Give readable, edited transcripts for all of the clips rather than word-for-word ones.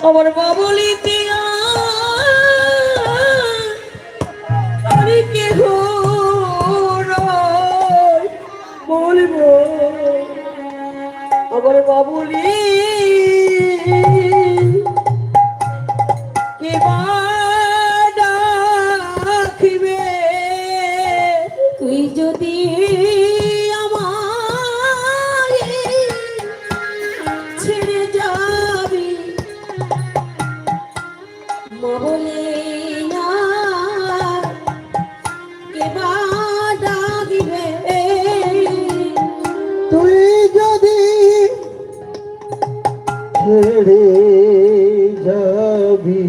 আমার বাবলিতে আমি কেহ বলবো আমার বাবলি কে ডাকিবে তুই যদি ছেড়ে যাবি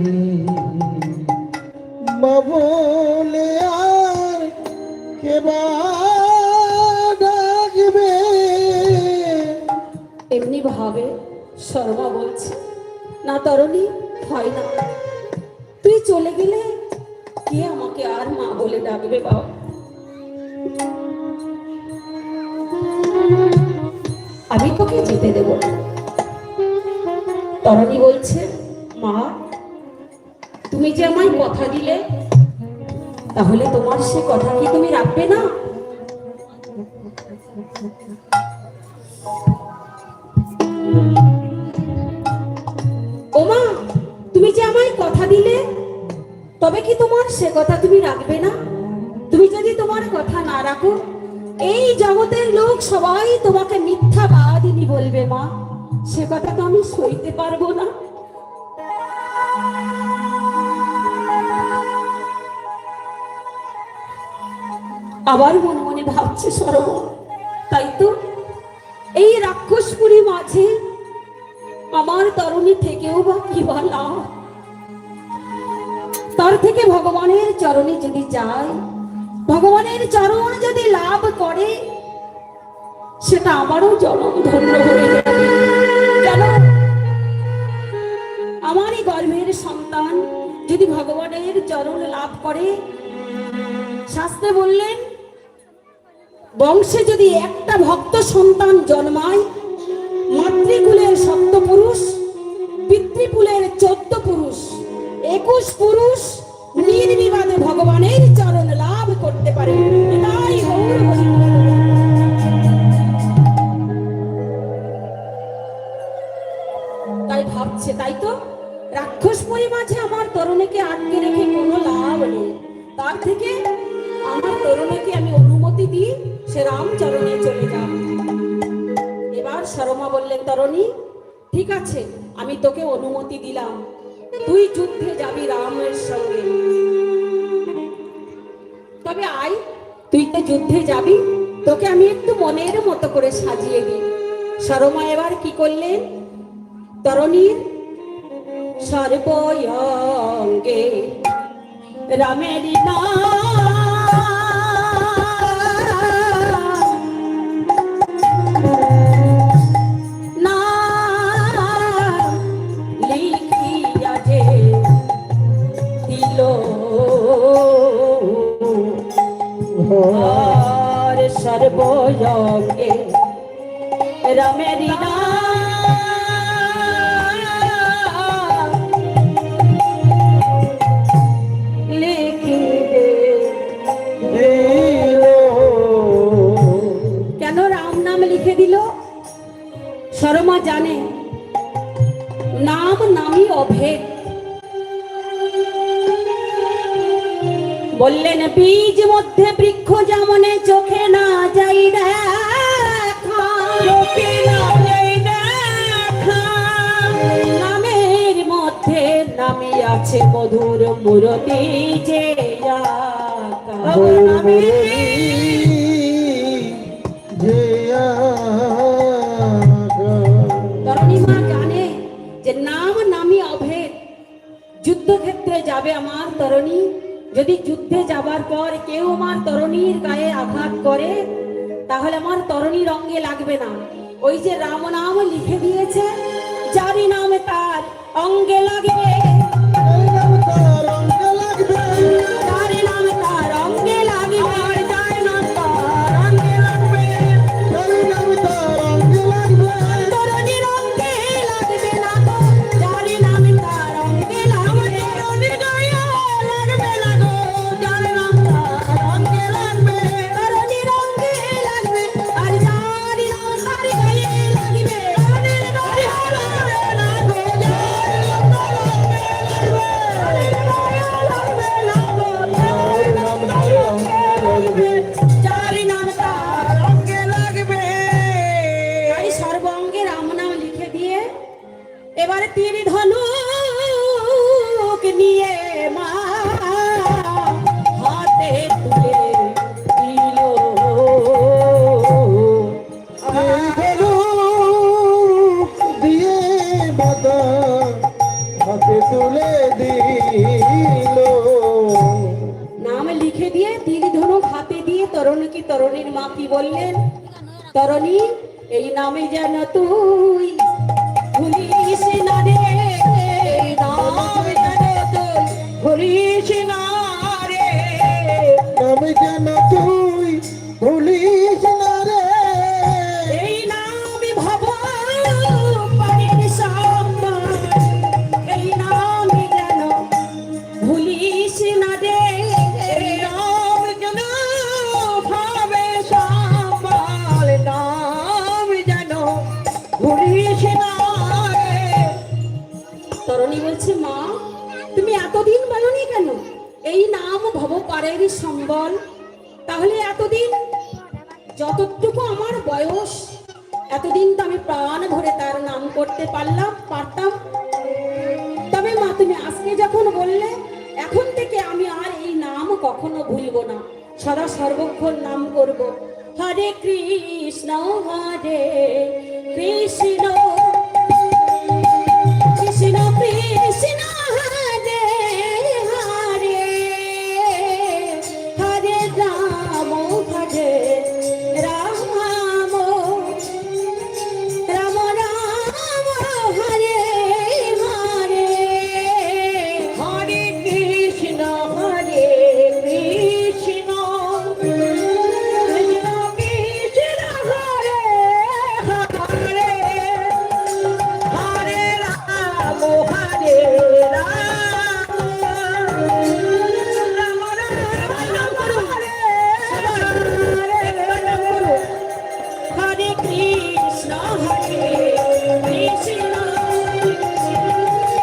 মা বলে আর কে ডাকবে। এমনি ভাবে শর্মা বলছে না তরুণী হয় না, তুই চলে গেলে কে আমাকে আর মা বলে ডাকবে বাবা। আমি তোকে যেতে দেব না। তরণী বলছে মা তুমি যে আমায় কথা দিলে তাহলে তোমার সে কথা কি তুমি রাখবে না? ও মা তুমি যে আমায় কথা দিলে তবে কি তোমার সে কথা তুমি রাখবে না? তুমি যদি তোমার কথা না রাখো এই জগতের লোক সবাই তোমাকে মিথ্যাবাদিনী বলবে মা, সে কথা তো আমি সইতে পারবো না। আবার মনে মনে ভাবছে সরমা তাই তো এই রাক্ষসপুরী মাঝে আমার তরুণী থেকেও বা কি বা লাভ, তার থেকে ভগবানের চরণে যদি যায়, ভগবানের চরণ যদি লাভ করে সেটা আমারও জনম ধন্য হয়ে যাবে। কেন আমারই গর্ভের সন্তান যদি ভগবানের চরণ লাভ করে, শাস্ত্রে বললেন বংশে যদি একটা ভক্ত সন্তান জন্মায় মাতৃকুলের 7 পুরুষ, পিতৃকুলের 14 পুরুষ, 21 পুরুষ নির্বিবাদে ভগবানের চরণ লাভ করতে পারে। তাই ভাবছে তাই তো রাক্ষসপুরী মাঝে আমার তরুণীকে আটকে রেখে কোনো লাভ নেই, তার থেকে আমার তরুণীকে আমি অনুমতি দিই সে রামচরণে চলে যান। এবার শর্মা বললেন তরুণী ঠিক আছে আমি তোকে অনুমতি দিলাম, তুই যুদ্ধে যাবি রামের সঙ্গে, তবে আয় তুই তো যুদ্ধে যাবি তোকে আমি একটু মনের মতো করে সাজিয়ে দিই। শর্মা এবার কি করলেন তরুণীর সর্বঙ্গে রামের লিখিয়া যে দিল সর্বঙ্গে রামের শর্মা জানে নাম নামই অভেদ। বললেন বীজ মধ্যে বৃক্ষ যেমনে চোখে না যাই দেখা, নামের মধ্যে নামই আছে মধুর মূরতি যে নাম নামি অভেদ। যুদ্ধক্ষেত্রে যাবে আমার তরুণী, যদি যুদ্ধে যাবার পর কেউ আমার তরুণীর গায়ে আঘাত করে তাহলে আমার তরুণীর অঙ্গে লাগবে না, ওই যে রাম নাম লিখে দিয়েছে যারই নামে তার অঙ্গে লাগবে, যারই নামে তার অঙ্গে লাগবে, তরুণীর অঙ্গে লাগবে না, যারই নামে এবারে তীর ধনুক নিয়ে মা হাতে তুলে দিল। দিয়ে মাতা হাতে তুলে দিল। নাম লিখে দিয়ে তীর ধনুক হাতে দিয়ে তরুণীকে তরুণীর মা কি বললেন, তরুণী এই নামে যেন তুই ভুলিস না রে, এই নামে যেন তুই ভুলিস না রে, নামে যেন তুই ভুলিস না রে, এই নামে ভব পানির সম্মান, এই নামে যেন ভুলিস না রে, এই নাম যেন ভাবে সম্বল, নাম যেন ভুলিস না রে। তরুণী বলছে মা তুমি এতদিন বলনি কেন এই নাম ভব পারের সম্বল? তাহলে এতদিন যতটুকু আমার বয়স এতদিন তো আমি প্রাণ ভরে তার নাম করতে পারতাম। তবে মা তুমি আজকে যখন বললে এখন থেকে আমি আর এই নাম কখনো ভুলবো না, সদা সর্বক্ষণ নাম করব। হরে কৃষ্ণ কৃষ্ণ কৃষ্ণ কৃষ্ণ হরে হরে, হরে রাম রাম রাম রাম হরে হরে, হরে কৃষ্ণ কৃষ্ণ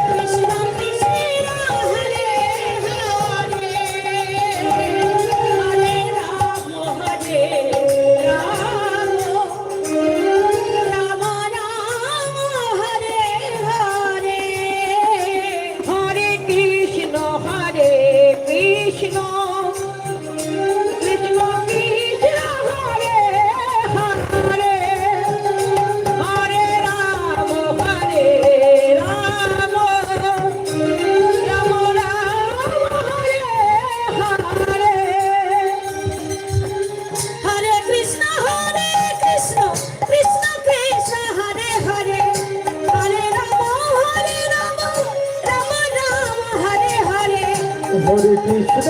কৃষ্ণ কৃষ্ণ হরে হরে, হরে রাম রাম রাম হরে হরে, হরে কৃষ্ণ কৃষ্ণ কৃষ্ণ কৃষ্ণ হরে হরে, হরে রাম রাম রাম রাম হরে হরে, হরে কৃষ্ণ কৃষ্ণ কৃষ্ণ কৃষ্ণ হরে হরে, হরে রাম রাম রাম হরে হরে, হরে কৃষ্ণ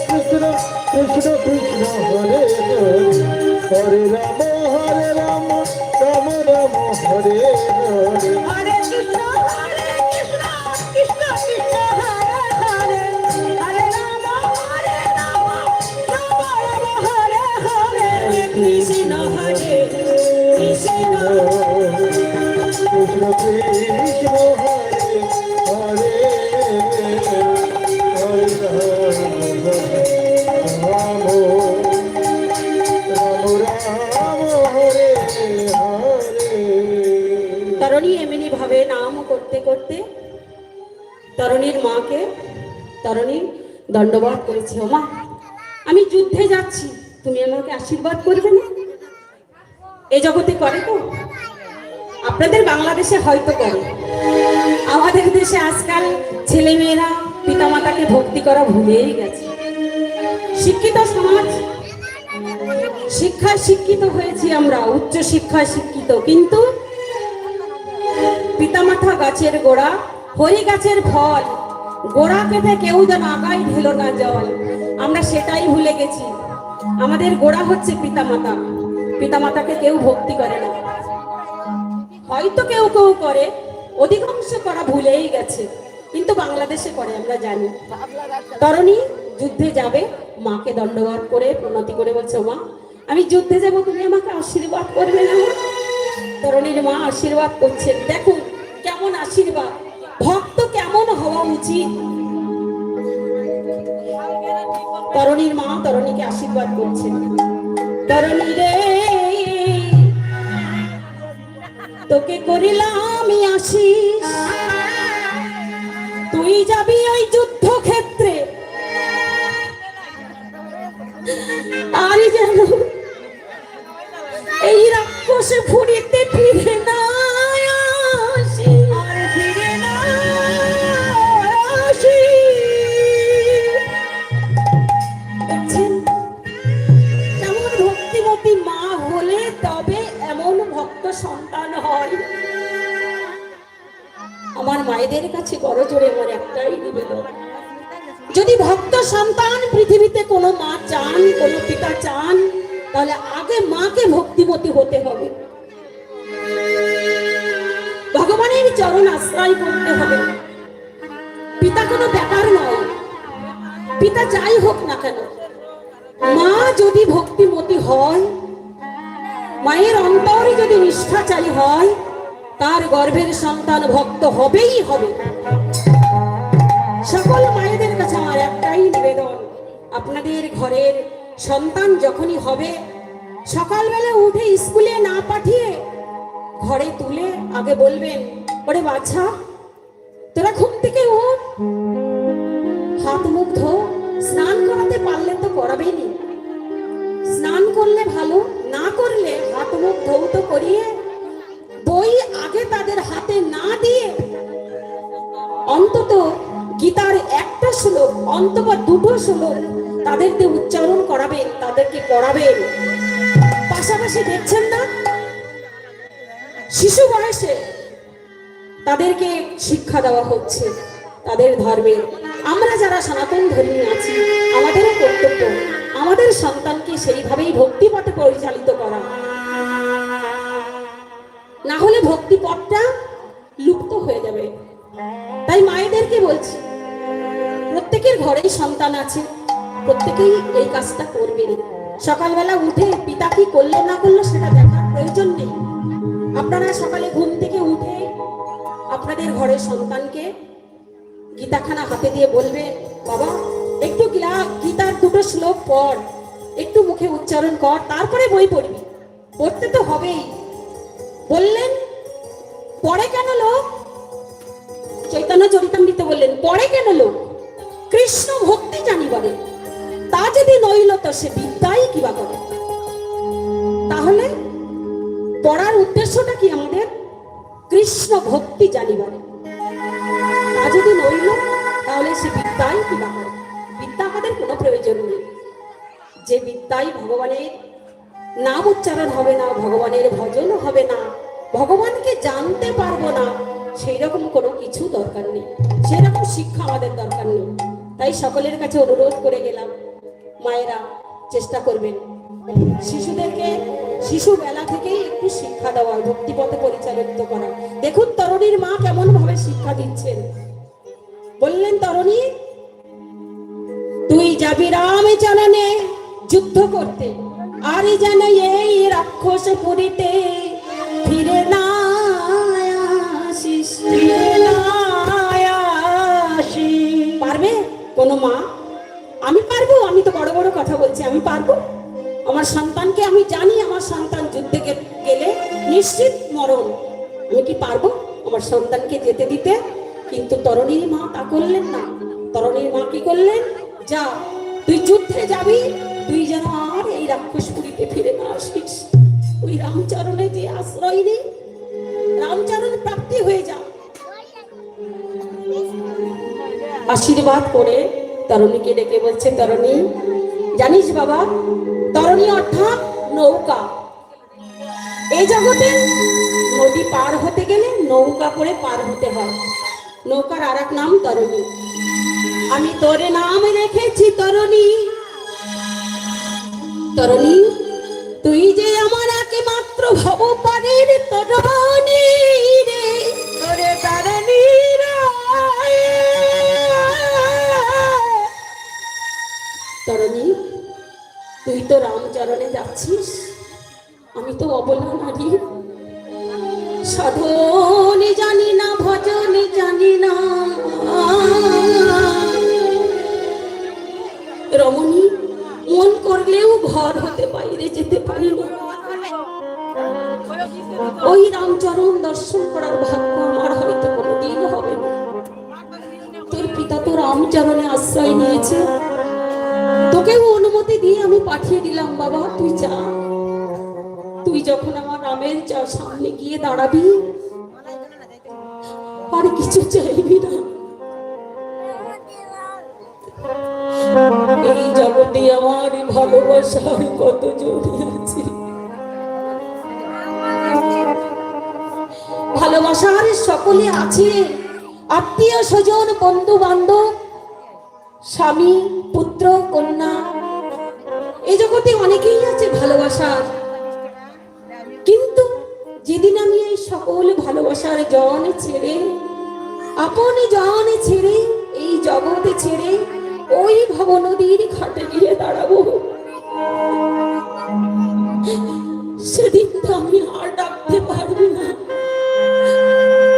কৃষ্ণ কৃষ্ণ কৃষ্ণ হরে হরে, হরে রাম রাম রাম হরে হরে, হরে কৃষ্ণ কৃষ্ণ কৃষ্ণ হরে হরে, হরে রাম রাম রাম হরে হরে, হরে কৃষ্ণ কৃষ্ণ কৃষ্ণ হরে হরে, হরে রাম রাম হরে হরে, কৃষ্ণ কৃষ্ণ কৃষ্ণ কৃষ্ণ হরে হরে, হরে রাম রাম হরে হরে। তরুণী এমনি ভাবে নাম করতে করতে তরুণীর মাকে তরুণী দণ্ডবত করেছে, ও মা আমি যুদ্ধে যাচ্ছি তুমি আমাকে আশীর্বাদ করবে না? এই জগতে করে তো, আপনাদের বাংলাদেশে হয়তো করে, আমাদের দেশে আজকাল ছেলে মেয়েরা পিতামাতাকে ভক্তি করা ভুলেই গেছে। শিক্ষিত সমাজ, শিক্ষায় শিক্ষিত হয়েছি আমরা, উচ্চ শিক্ষায় শিক্ষিত, কিন্তু পিতামাতা গাছের গোড়া, হরি গাছের ফল, গোড়া কেটে কেউ যেন আগায় ঢেলো না জল, আমরা সেটাই ভুলে গেছি। আমাদের গোড়া হচ্ছে পিতামাতা, পিতামাতাকে কেউ ভক্তি করে না, হয়তো কেউ কেউ করে, অধিকাংশ করা ভুলেই গেছে, কিন্তু বাংলাদেশে করে আমরা জানি। তরুণী যুদ্ধে যাবে, মাকে দণ্ডবত করে প্রণতি করে বলছে, মা আমি যুদ্ধে যাব তুমি আমাকে আশীর্বাদ করবে না? তরুণীর মা আশীর্বাদ করছেন, দেখুন কেমন আশীর্বাদ, ভক্ত কেমন হওয়া উচিত। তরুণীর মা তরুণীকে আশীর্বাদ করছেন, তরুণী রে তোকে করিলাম আশিস, তুই যাবি ওই যুদ্ধক্ষেত্রে, আর যেন এই রাক্ষসে ফুরিতে ফিরে না আসি, আর ফিরে না আসি। দেখছেন কেমন ভক্তিমতী মা হলে তবে এমন ভক্ত সন্তান হয়। আমার মায়েদের কাছে বড় জোরে আমার একটাই নিবেদন, যদি ভক্ত সন্তান পৃথিবীতে কোনো মা চান, কোনো পিতা চান, তাহলে আগে মাকে ভক্তিমতী হতে হবে, ভগবানের চরণ আশ্রয় করতে হবে। পিতা কোনো ব্যাপার নয়, পিতা যাই হোক না কেন, মা যদি ভক্তিমতী হয়, মায়ের অন্তরে যদি নিষ্ঠাচারী হয়, তার গর্ভের সন্তান ভক্ত হবেই হবে। সকল মায়েদের কাছে আমার একটাই নিবেদন, আপনাদের ঘরের সন্তান যখনই হবে, সকালবেলা উঠে স্কুলে না পাঠিয়ে ঘরে তুলে আগে বলবেন, ওরে বাচ্চা তোরা ঘুম থেকে উঠ, হাত মুখ ধো, স্নান করাতে পারলে তো করাবেনি, স্নান করলে ভালো, না করলে হাত মুখ ধৌত করিয়ে বই আগে তাদের হাতে না দিয়ে অন্তত গীতার একটা শ্লোক, অন্তত দুটো শ্লোক তাদেরকে উচ্চারণ করাবেন, তাদেরকে পড়াবেন। পাশাপাশি দেখছেন না শিশু বয়সে তাদেরকে শিক্ষা দেওয়া হচ্ছে তাদের ধর্মে। আমরা যারা সনাতন ধর্মী আছি, আমাদেরও কর্তব্য আমাদের সন্তানকে সেইভাবেই ভক্তিপথে পরিচালিত করা, না হলে ভক্তিপথটা লুপ্ত হয়ে যাবে। তাই মায়েদেরকে বলছি, প্রত্যেকের ঘরেই সন্তান আছে, প্রত্যেকেই এই কাজটা করবেন। সকালবেলা উঠে পিতা কি করলো না করলো সেটা দেখার প্রয়োজন নেই। আপনারা সকালে ঘুম থেকে উঠে আপনাদের ঘরের সন্তানকে গীতাখানা হাতে দিয়ে বলবেন, বাবা একটু গীতার দুটো শ্লোক পড়, একটু মুখে উচ্চারণ কর, তারপরে বই পড়বি, পড়তে তো হবেই। বললেন পড়ে কেন লোক? চৈতন্য চরিতামৃতে বললেন পড়ে কেন লোক? কৃষ্ণ ভক্তি জানিবারে, তা যদি নইল তো সে বিদ্যাই কিবা করে। তাহলে পড়ার উদ্দেশ্যটা কি আমাদের? কৃষ্ণ ভক্তি জানিবারে, তা যদি নইল তাহলে সে বিদ্যাই কিবা করে। বিদ্যা আমাদের কোনো প্রয়োজন নেই। যে বিদ্যায় ভগবানের নাম উচ্চারণ হবে না, ভগবানের ভজন হবে না, ভগবানকে জানতে পারবো না, সেই রকম কোনো কিছু দরকার নেই, সেরকম শিক্ষা আমাদের দরকার নেই। তাই সকলের কাছে অনুরোধ করে গেলাম, মায়েরা চেষ্টা করবেন শিশুদেরকে শিশুবেলা থেকেই একটু শিক্ষা দেওয়ার, ভক্তিপথে পরিচালিত করা। দেখুন তরুণীর মা কেমন ভাবে শিক্ষা দিচ্ছেন। বললেন, তরুণী তুই যাবি রাম চরণে যুদ্ধ করতে, আর যেন এই রাক্ষস পুরীতে ফিরে না আসিস, ফিরে না আসিস। পারবে কোনো মা? আমি পারবো? আমি তো বড় বড় কথা বলছি, আমি পারবো? আমার সন্তানকে আমি জানি, আমার সন্তান যুদ্ধে গেলে নিশ্চিত মরণ, আমি কি পারবো আমার সন্তানকে যেতে দিতে? কিন্তু তরুণীর মা তা করলেন না। তরুণীর মা কি করলেন, যা তুই যুদ্ধে যাবি, তুই যেন আর এই রাক্ষসপুরীতে ফিরে না আসিস, তুই রামচরণে যে আশ্রয় নেই, রামচরণ প্রাপ্তি হয়ে যা। আশীর্বাদ করে তরুণীকে ডেকে বলছে, তরুণী জানিস বাবা, তরুণী অর্থাৎ নৌকা। এই জগতে নদী পার হতে গেলে নৌকা করে পার হতে হয়, নৌকার আর এক নাম তরুণী। আমি তোরে নাম রেখেছি তরুণী, তরুণী তুই যে আমার একমাত্র ভবপারের তরুণী রে, তোরে তরুণী তরুণী তুই তো রামচরণে যাচ্ছিস, আমি তো অবলা নারী, সাধনে জানি না, ভজনে জানি না, রমণী মন করলেও ঘর হতে বাইরে যেতে পারি না। ওই রামচরণ দর্শন করার ভাগ্য আমার হয়তো কোনোদিন হবে না। তোর পিতা তো রামচরণে আশ্রয় নিয়েছে, তোকেও অনুমতি দিয়ে আমি পাঠিয়ে দিলাম বাবা, তুই যা। তুই যখন আমার রামের সামনে গিয়ে দাঁড়াবি, আর কিছু চাইবি না। এই জগতে আমার ভালোবাসার কত জড়িয়ে আছে, ভালোবাসার সকলে আছে, আত্মীয় স্বজন, বন্ধু বান্ধব, স্বামী, পুত্র, কন্যা, এই জগতে অনেকেই আছে ভালোবাসার। কিন্তু যেদিন আমি এই সকল ভালোবাসার জন ছেড়ে, আপন জন ছেড়ে, এই জগতে ছেড়ে ওই ভবনদীর ঘাটে গিয়ে দাঁড়াবো, সেদিন তো আমি আর ডাকতে পারবো না।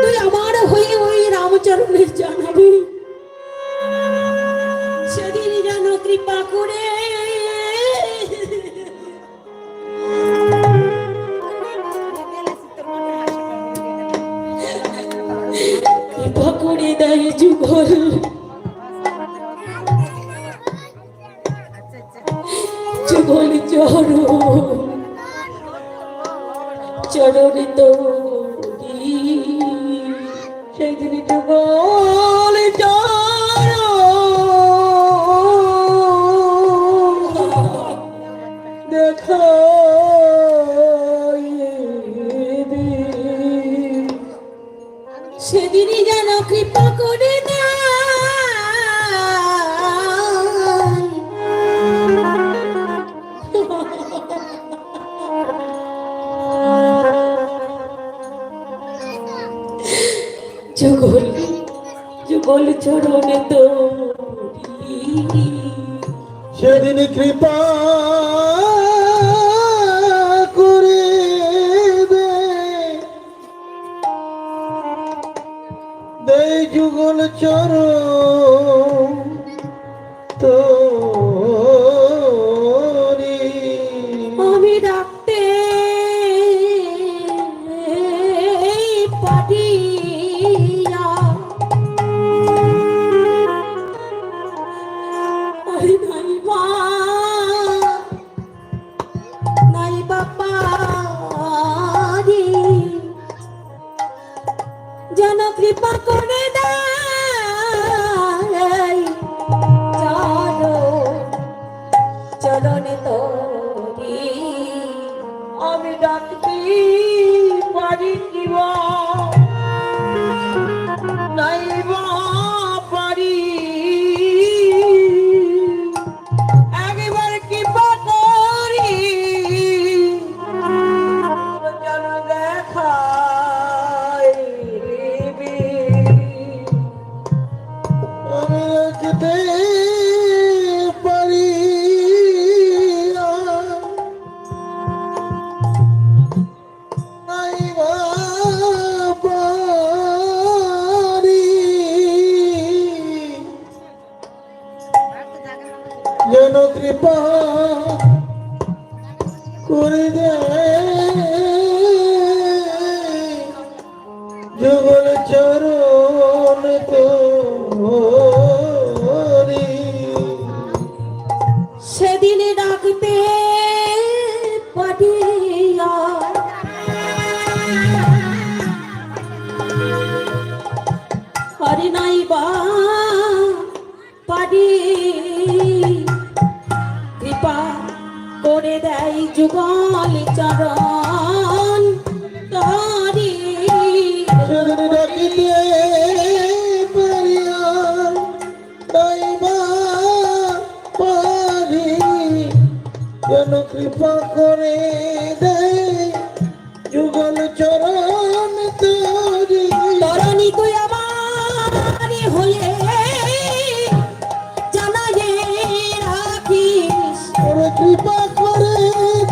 তুই আমার হয়ে ওই রামচরণের জানাবি, সেদিন যেন কৃপা করে কৃপা করে দেয় যুগল, যুগল চরণে তোরি, সেদিন যুগল দেখা সেদিনই যেন কৃপা করে দেয়। যুগল যুগল চরণে তোরি, সেদিন কৃপা করে দে, দে যুগল চরণ তোরি। আমি ডাকতে পারি না, আরে নাই মা, নাই বাবা রে, যেন কৃপা করে দেয় চরণে তোরি। আমি ডাকতে পারি কি বা, নাই বা পারি, একবার কৃপা করি যেন দেখায় রে। আমি রাখতে পারি না, নাই বা পারি, যেন কৃপা করে দে যুগল চরণ তোরি। সেদিন ডাকতে পাঠিয়া পারি নাই বা পারি, কৃপা করে দেয় যুগল চরণ তোরি। সেদিন ডাকিতে পারিয়া নাই বা পারি, যেন কৃপা করে দেয় যুগল চরণ তোরি। তরণী তুই আমার হয়ে জানায়ে রাখিস, ওরে কৃপা করে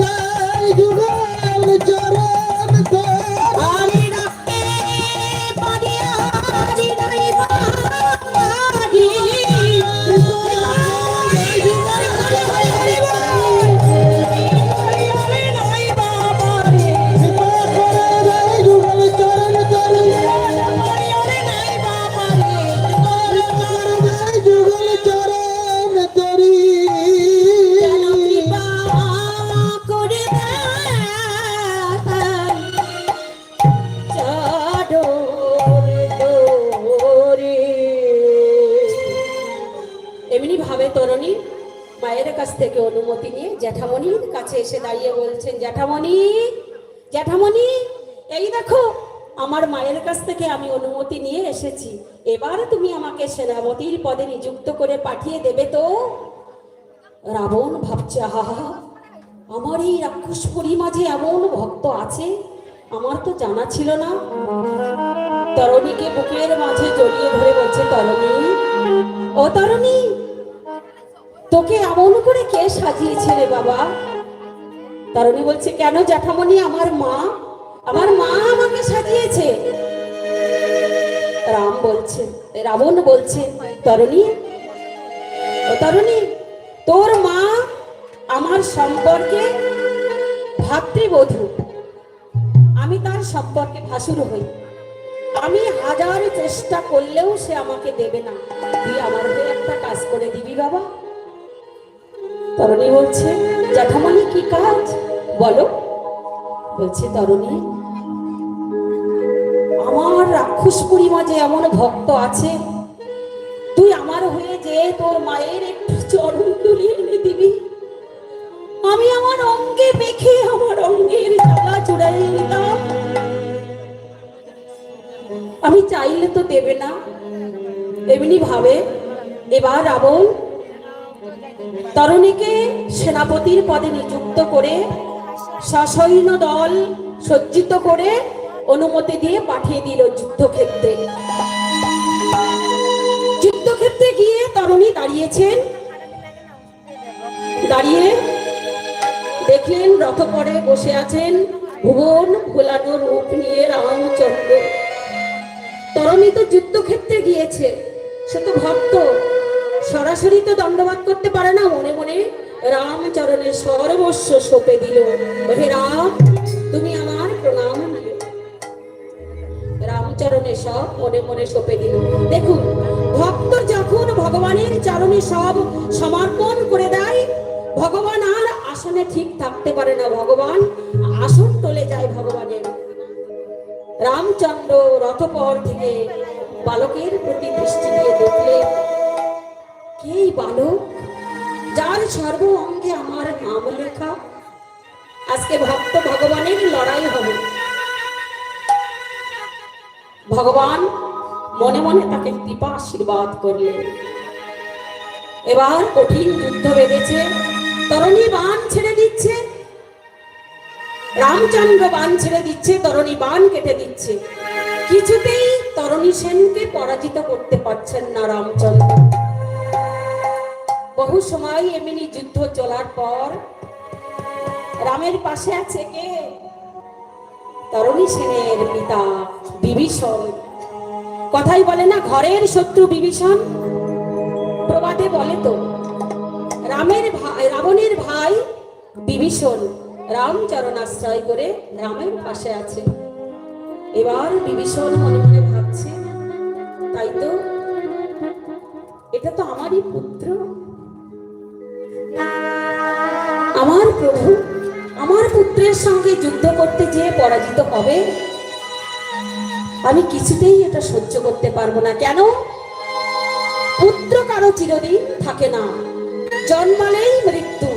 দেয় যুগল চরণ তোরি। আমি রাখতে পারি আরি নাই বাড়ি, নাই বাবা রে। কৃপা করে তরুণী মায়ের কাছ থেকে অনুমতি নিয়ে জ্যাঠামণির কাছে এসে দাঁড়িয়ে বলছেন, জ্যাঠামণি, জ্যাঠামণি, এই দেখো আমার মায়ের কাছ থেকে আমি অনুমতি নিয়ে এসেছি, এবার তুমি আমাকে সেনাপতির পদে নিযুক্ত করে পাঠিয়ে দেবে তো? রাবণ ভাবছে, আহা, আমার এই রাক্ষসপুরী মাঝে এমন ভক্ত আছে, আমার তো জানা ছিল না। তরুণীকে বুকের মাঝে জড়িয়ে ধরে বলছে, তরুণী, ও তরুণী, তোকে এমন করে কে সাজিয়েছে রে বাবা? তরুণী বলছে, কেন জ্যাঠামণি, আমার মা আমাকে সাজিয়েছে। রাবণ বলছে, তরুণী, ও তরুণী, তোর মা আমার সম্পর্কে ভাতৃবধূ, আমি তার সম্পর্কে ভাসুর হই, আমি হাজার চেষ্টা করলেও সে আমাকে দেবে না, তুই আমার হয়ে একটা কাজ করে দিবি বাবা। তরুণী বলছে, জ্যাঠামণি কি কাজ বলো? বলছে, তরুণী, আমার রাক্ষসপুরী মাঝে এমন ভক্ত আছে, তুই আমার হয়ে যে তোর মায়ের একটু চরণ তুলে এনে দিবি, আমি আমার অঙ্গে মেখে আমার অঙ্গের জ্বালা চুড়াই নিতাম, আমি চাইলে তো দেবে না, এমনি ভাবে। এবার রাবণ তরুণীকে সেনাপতির পদে নিযুক্ত করে সসৈন্য দল সজ্জিত করে অনুমতি দিয়ে পাঠিয়ে দিল যুদ্ধক্ষেত্রে। যুদ্ধক্ষেত্রে গিয়ে তরুণী দাঁড়িয়েছেন, দাঁড়িয়ে দেখলেন রথপরে বসে আছেন ভুবন ভোলানো রূপ নিয়ে রামচন্দ্র। তরুণী তো যুদ্ধক্ষেত্রে গিয়েছে, সে তো ভক্ত, সরাসরি তো দণ্ডবাদ করতে পারে না, মনে মনে রামচরণের সর্বস্ব সঁপে দিল, হে রাম, তুমি আমার প্রণাম নিও। রামচরণের সব মনে মনে সঁপে দিল। দেখুন, ভক্ত যখন ভগবানের চরণে সব সমর্পণ করে দেয়, ভগবান আর আসনে ঠিক থাকতে পারে না, ভগবান আসন টলে যায় ভগবানের। রামচন্দ্র রথপর থেকে বালকের প্রতি দৃষ্টি দিয়ে দেখলেন, কে বালক, যার সর্ব অঙ্গে আমার নাম লেখা? আজকে ভক্ত ভগবানের লড়াই হবে। ভগবান মনে মনে তাকে কৃপা আশীর্বাদ করলেন। এবার কঠিন যুদ্ধ বেঁধেছে, তরুণী বাণ ছেড়ে দিচ্ছে, রামচন্দ্র বাণ ছেড়ে দিচ্ছে, তরুণী বাণ কেটে দিচ্ছে, কিছুতেই তরুণী সেনকে পরাজিত করতে পারছেন না রামচন্দ্র। বহু সময় এমনি যুদ্ধ চলার পর রামের পাশে আছে কে? তরুণী সেনের পিতা বিভীষণ। কথাই বলে না, ঘরের শত্রু বিভীষণ, প্রবাদে বলে তো। রাবণের ভাই বিভীষণ রামচরণ আশ্রয় করে রামের পাশে আছে। এবার বিভীষণ মনে মনে ভাবছে, তাই তো, এটা তো আমারই পুত্র, আমার প্রভু আমার পুত্রের সঙ্গে যুদ্ধ করতে যেয়ে পরাজিত হবে, আমি কিছুতেই এটা সহ্য করতে পারবো না। কেন? পুত্র কারো চিরদিন থাকে না, জন্মালেই মৃত্যু।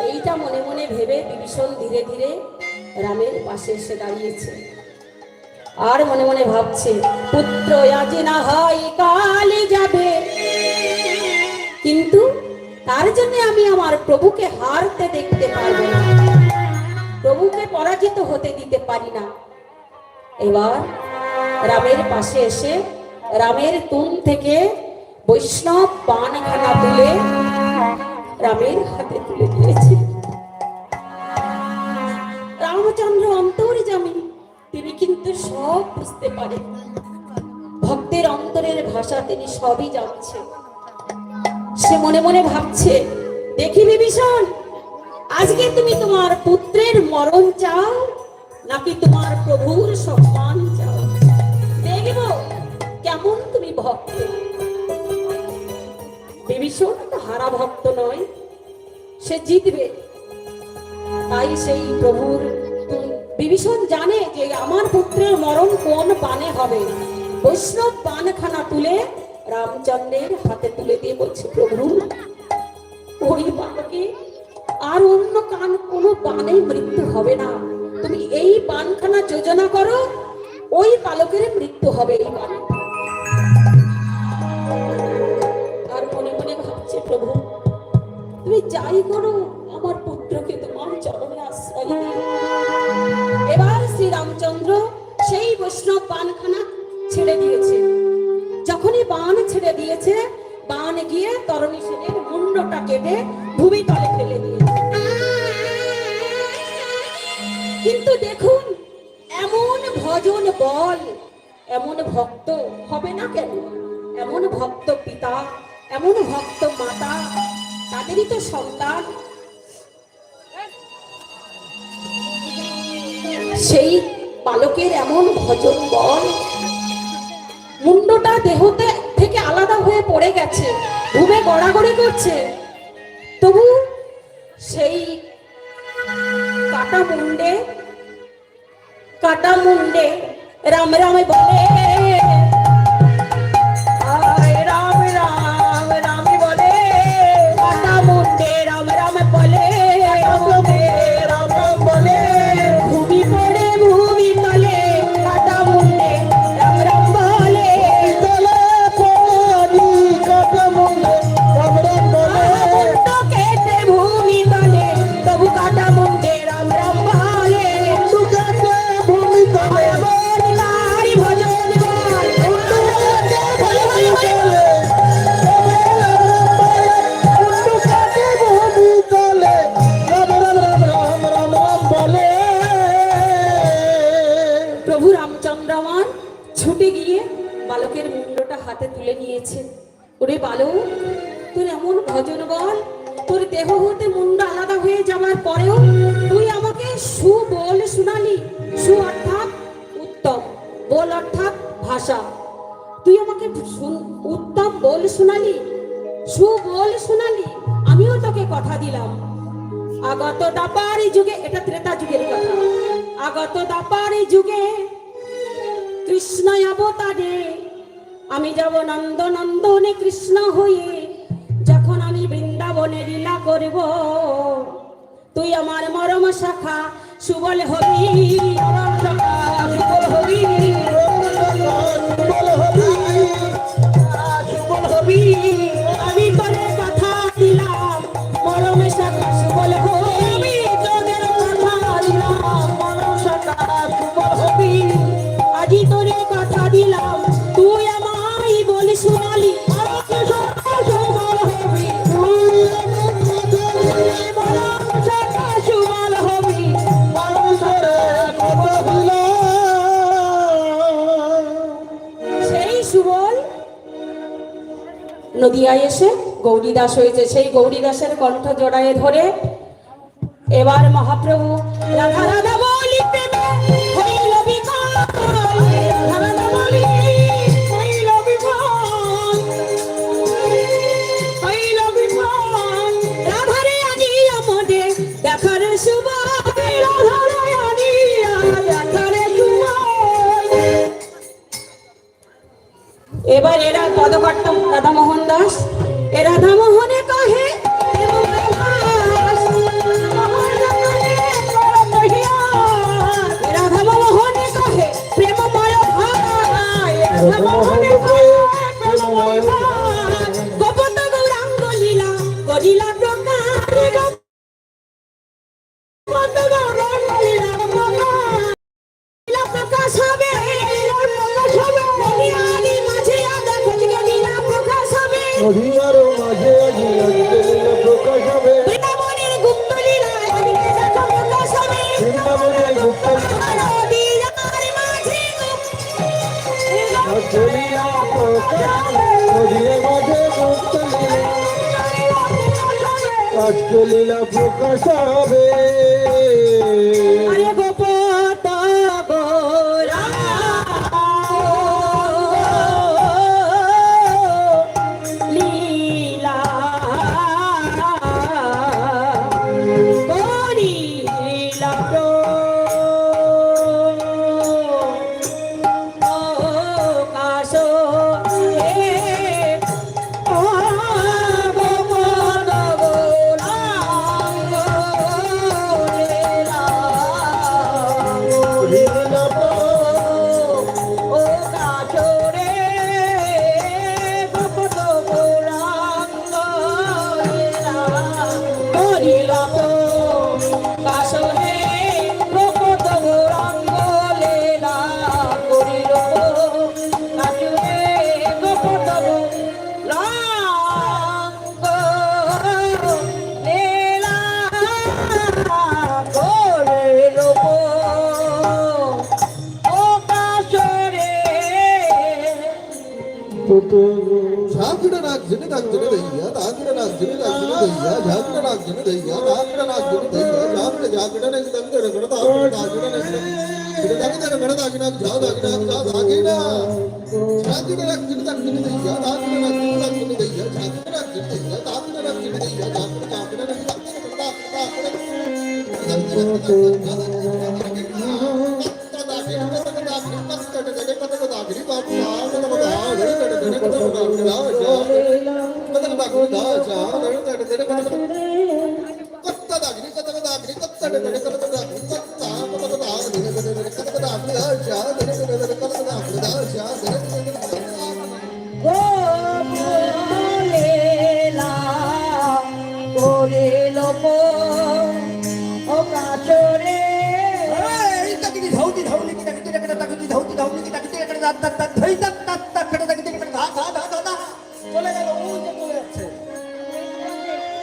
এইটা মনে মনে ভেবে বিভীষণ ধীরে ধীরে রামের পাশে এসে দাঁড়িয়েছে, আর মনে মনে ভাবছে, পুত্র আজ না হয় কালে যাবে, কিন্তু তার জন্য আমি আমার প্রভুকে হারতে দেখতে পারবো না, প্রভুকে পরাজিত হতে দিতে পারি না। এবার রামের পাশে এসে রামের তুন থেকে বৈষ্ণব বাণখানা তুলে রামের হাতে তুলে দিয়েছে। রামচন্দ্র অন্তর্যামী, তিনি কিন্তু সব বুঝতে পারেন, ভক্তের অন্তরের ভাষা তিনি সবই জানছে। সে মনে মনে ভাবছে, দেখি বিভীষণ, আজকে তুমি তোমার পুত্রের মরণ চাও নাকি তোমার প্রভুর সম্মান চাও, দেখব কেমন তুমি ভক্ত। বিভীষণ তো হারা ভক্ত নয়, সে জিতবে। তাই সেই প্রভুর, বিভীষণ জানে যে আমার পুত্রের মরণ কোন পানে হবে। বৈষ্ণব পানখানা তুলে রামচন্দ্রের হাতে তুলে দিয়ে বলছে, প্রভু ওই বালকে আর অন্য কান কোনো বানে মৃত্যু হবে না, তুমি এই বানখানা যোজনা করো, ওই বালকের মৃত্যু হবে এই বানে। আর মনে মনে ভাবছে, প্রভু তুমি যাই করো, আমার পুত্রকে তোমার চরণে আশ্রয় দিও। এবার শ্রী রামচন্দ্র সেই বৈষ্ণব বানখানা ছেড়ে দিয়েছে। যখনই বান ছেড়ে দিয়েছে, বান গিয়ে তরণী সেনের মুন্ডটা কেটে ভূমি তলে ফেলে দিয়েছে। কিন্তু দেখুন, এমন ভজন বল, এমন ভক্ত হবে না কেন? এমন ভক্ত পিতা, এমন ভক্ত মাতা, তাদেরই তো সন্তান। সেই বালকের এমন ভজন বল, মুন্ডটা দেহতে থেকে আলাদা হয়ে পড়ে গেছে, ঘুমে গড়াগড়ি করছে, তবু সেই কাটা মুন্ডে রাম রাম বলে, রাম রাম রাম বলে, কাটা মুন্ডে রাম রাম বলে, রাম রাম বলে, ভূমি পড়ে ভূমি তলে, কাটা মুন্ডে রাম রাম বলে, তলে পড়ি কাটা মুন্ডে রাম রাম বলে, মুন্ড কেটে ভূমি তলে, তবু কাটা মুন্ডে রাম রাম বলে, মুন্ডু কেটে ভূমি তলে, নারী ভজন বল, মুন্ডু কেটে ভূমি তলে, মুন্ডু কেটে ভূমি তলে, রাম রাম রাম রাম রাম রাম বলে। প্রভু রামচন্দ্র আমার ছুটে গিয়ে বালকের মুন্ডটা হাতে তুলে নিয়েছে। ওরে বালক, তোর এমন ভজন বল, তোর দেহ হতে মুন্ড আলাদা হয়ে যাওয়ার পরেও তুই আমাকে সুবল শুনালি। সু অর্থাৎ উত্তম, বল অর্থাৎ ভাষা। তুই আমাকে উত্তম বল শুনালি, সুবল শুনালি। আমিও তোকে কথা দিলাম, আগত দাপারি যুগে, এটা ত্রেতা যুগের কথা, আগত দাপারি যুগে কৃষ্ণ অবতারে আমি যাব নন্দ নন্দনে কৃষ্ণ হয়ে, যখন আমি বৃন্দাবনে লীলা করব, তুই আমার মরম শাখা সুবল হবি, আমার শাখা সুবল হবি, সুবল হবি, সুবল হবি। আমি তোরে কথা দিলাম, মরম শাখা সুবল হবি, তোদের কথা দিলাম, মরম শাখা সুবল হবি। আজি তোরে কথা দিলাম, তুই আমায় বলি শোনালি, আমাকে সুবল হবি, তুই আমার কথা দিলি, মরম শাখা সুবল হবি, মানুষের কথা দিলাম। সেই সুবল নদিয়ায় এসে গৌরীদাস হয়েছে। সেই গৌরীদাসের কণ্ঠ জড়ায়ে ধরে এবার মহাপ্রভু রাধা রাধা বলি প্রেমে হইল বিকল, রাধা রাধা বলি হইল বিকল, হইল বিকল। রাধারে আনি আমাদের দেখার সুবল, রাধারে আনি দেখার সুবল। এবার এরা পদকর্তা রাধামোহন দাস, এ রাধামোহনে কহে রাধামোহনে কহে প্রেমময় ভাই, রাধামোহনে কহে প্রেমময় ভাই, গোপন গৌরাঙ্গ লীলা করিলা প্রকাশ, গোপন গৌরাঙ্গ লীলা প্রকাশ হবে, দুনিয়ার মাঝে আদা খোঁজকে লীলা প্রকাশ হবে, নদীয়ার মাঝে আজি আজকে লীলা প্রকাশ হবে, বৃন্দাবনের গুপ্ত লীলা আজকে দেখা প্রকাশ হবে, বৃন্দাবনের গুপ্ত নদীয়ার মাঝে আজকে লীলা প্রকাশ হবে, নদীয়ার মাঝে গুপ্ত লীলা আজকে লীলা প্রকাশ হবে। আরে গোপত গোরা লীলা করিলা প্রকাশ হে ঝাঁকড়া নাক জেনে ডাক জেনে দইয়া ঝাঁকড়া নাক জেনে ডাক জেনে দইয়া ঝাঁকড়া নাক জেনে দইয়া ঝাঁকড়া নাক জেনে দইয়া ঝাঁকড়া ঝাঁকড়া নাক দম করে করে ঝাঁকড়া নাক জেনে এটা ডাক করে করে ডাক নাক যাও ডাক নাক যাও ঝাঁকড়া ঝাঁকড়া নাক জেনে ডাক জেনে দইয়া ঝাঁকড়া নাক জেনে ডাক জেনে দইয়া ঝাঁকড়া নাক জেনে দইয়া ঝাঁকড়া নাক জেনে দইয়া ঝাঁকড়া ঝাঁকড়া নাক ডাক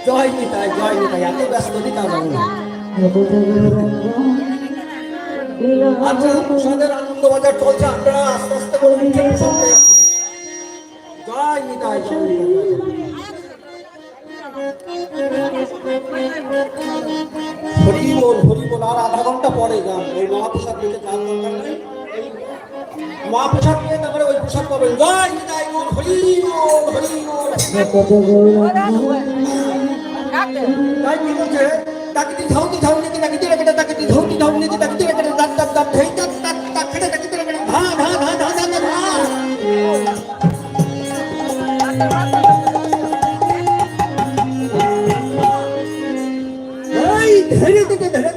জয় নিতাই এত ব্যস্ত নিতাম আচ্ছা প্রসাদের আনন্দ বাজার চলছে আপনারা আস্তে আস্তে করে জয় নিতাই হরি বল আর আধা ঘন্টা পরে যান ওই মহাপ্রসাদ নিতে যান দরকার নেই মহাপ্রসাদ নিয়ে তারপরে ওই প্রসাদ পাবেন জয় নিতাই বল হরি বল তাই কি বলছে তাকে ধাউতি ধাউনি তাকে দিলে কেটে তাকে ধাউতি ধাউনি তাকে দিলে কেটে দাঁত দাঁত দাঁত ধেই দাঁত দাঁত দাঁত কেটে তাকে দিলে কেটে ধা ধা ধা ধা ধা ধা এই ধরে দিকে ধরে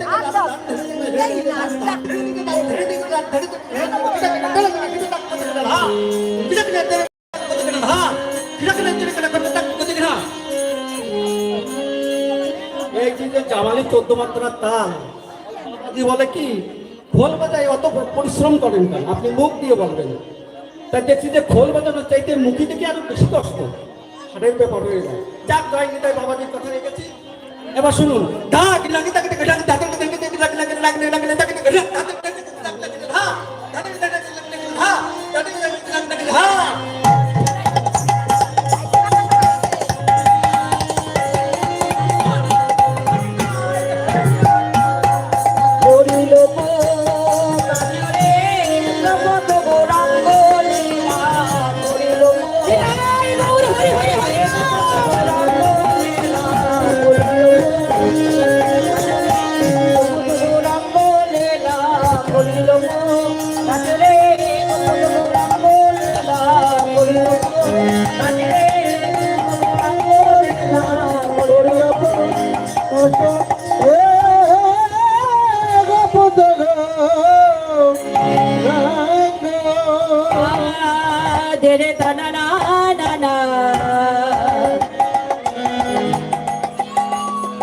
দিকে জামালি 14 মাত্রার তাল বলে কি খোল বাজায় অত পরিশ্রম করেন কেন আপনি মুখ দিয়ে বলবেন তাই দেখছি যে খোল বাজানোর চাইতে মুখি থেকে আরো বেশি কষ্ট সেটাই ব্যাপার হয়ে যায় যাক জয় নিতাই বাবাজির কথা রেখেছি এবার শুনুন ডাক লাগে তাকে ডাক ডাক ডাক ডাক ডাক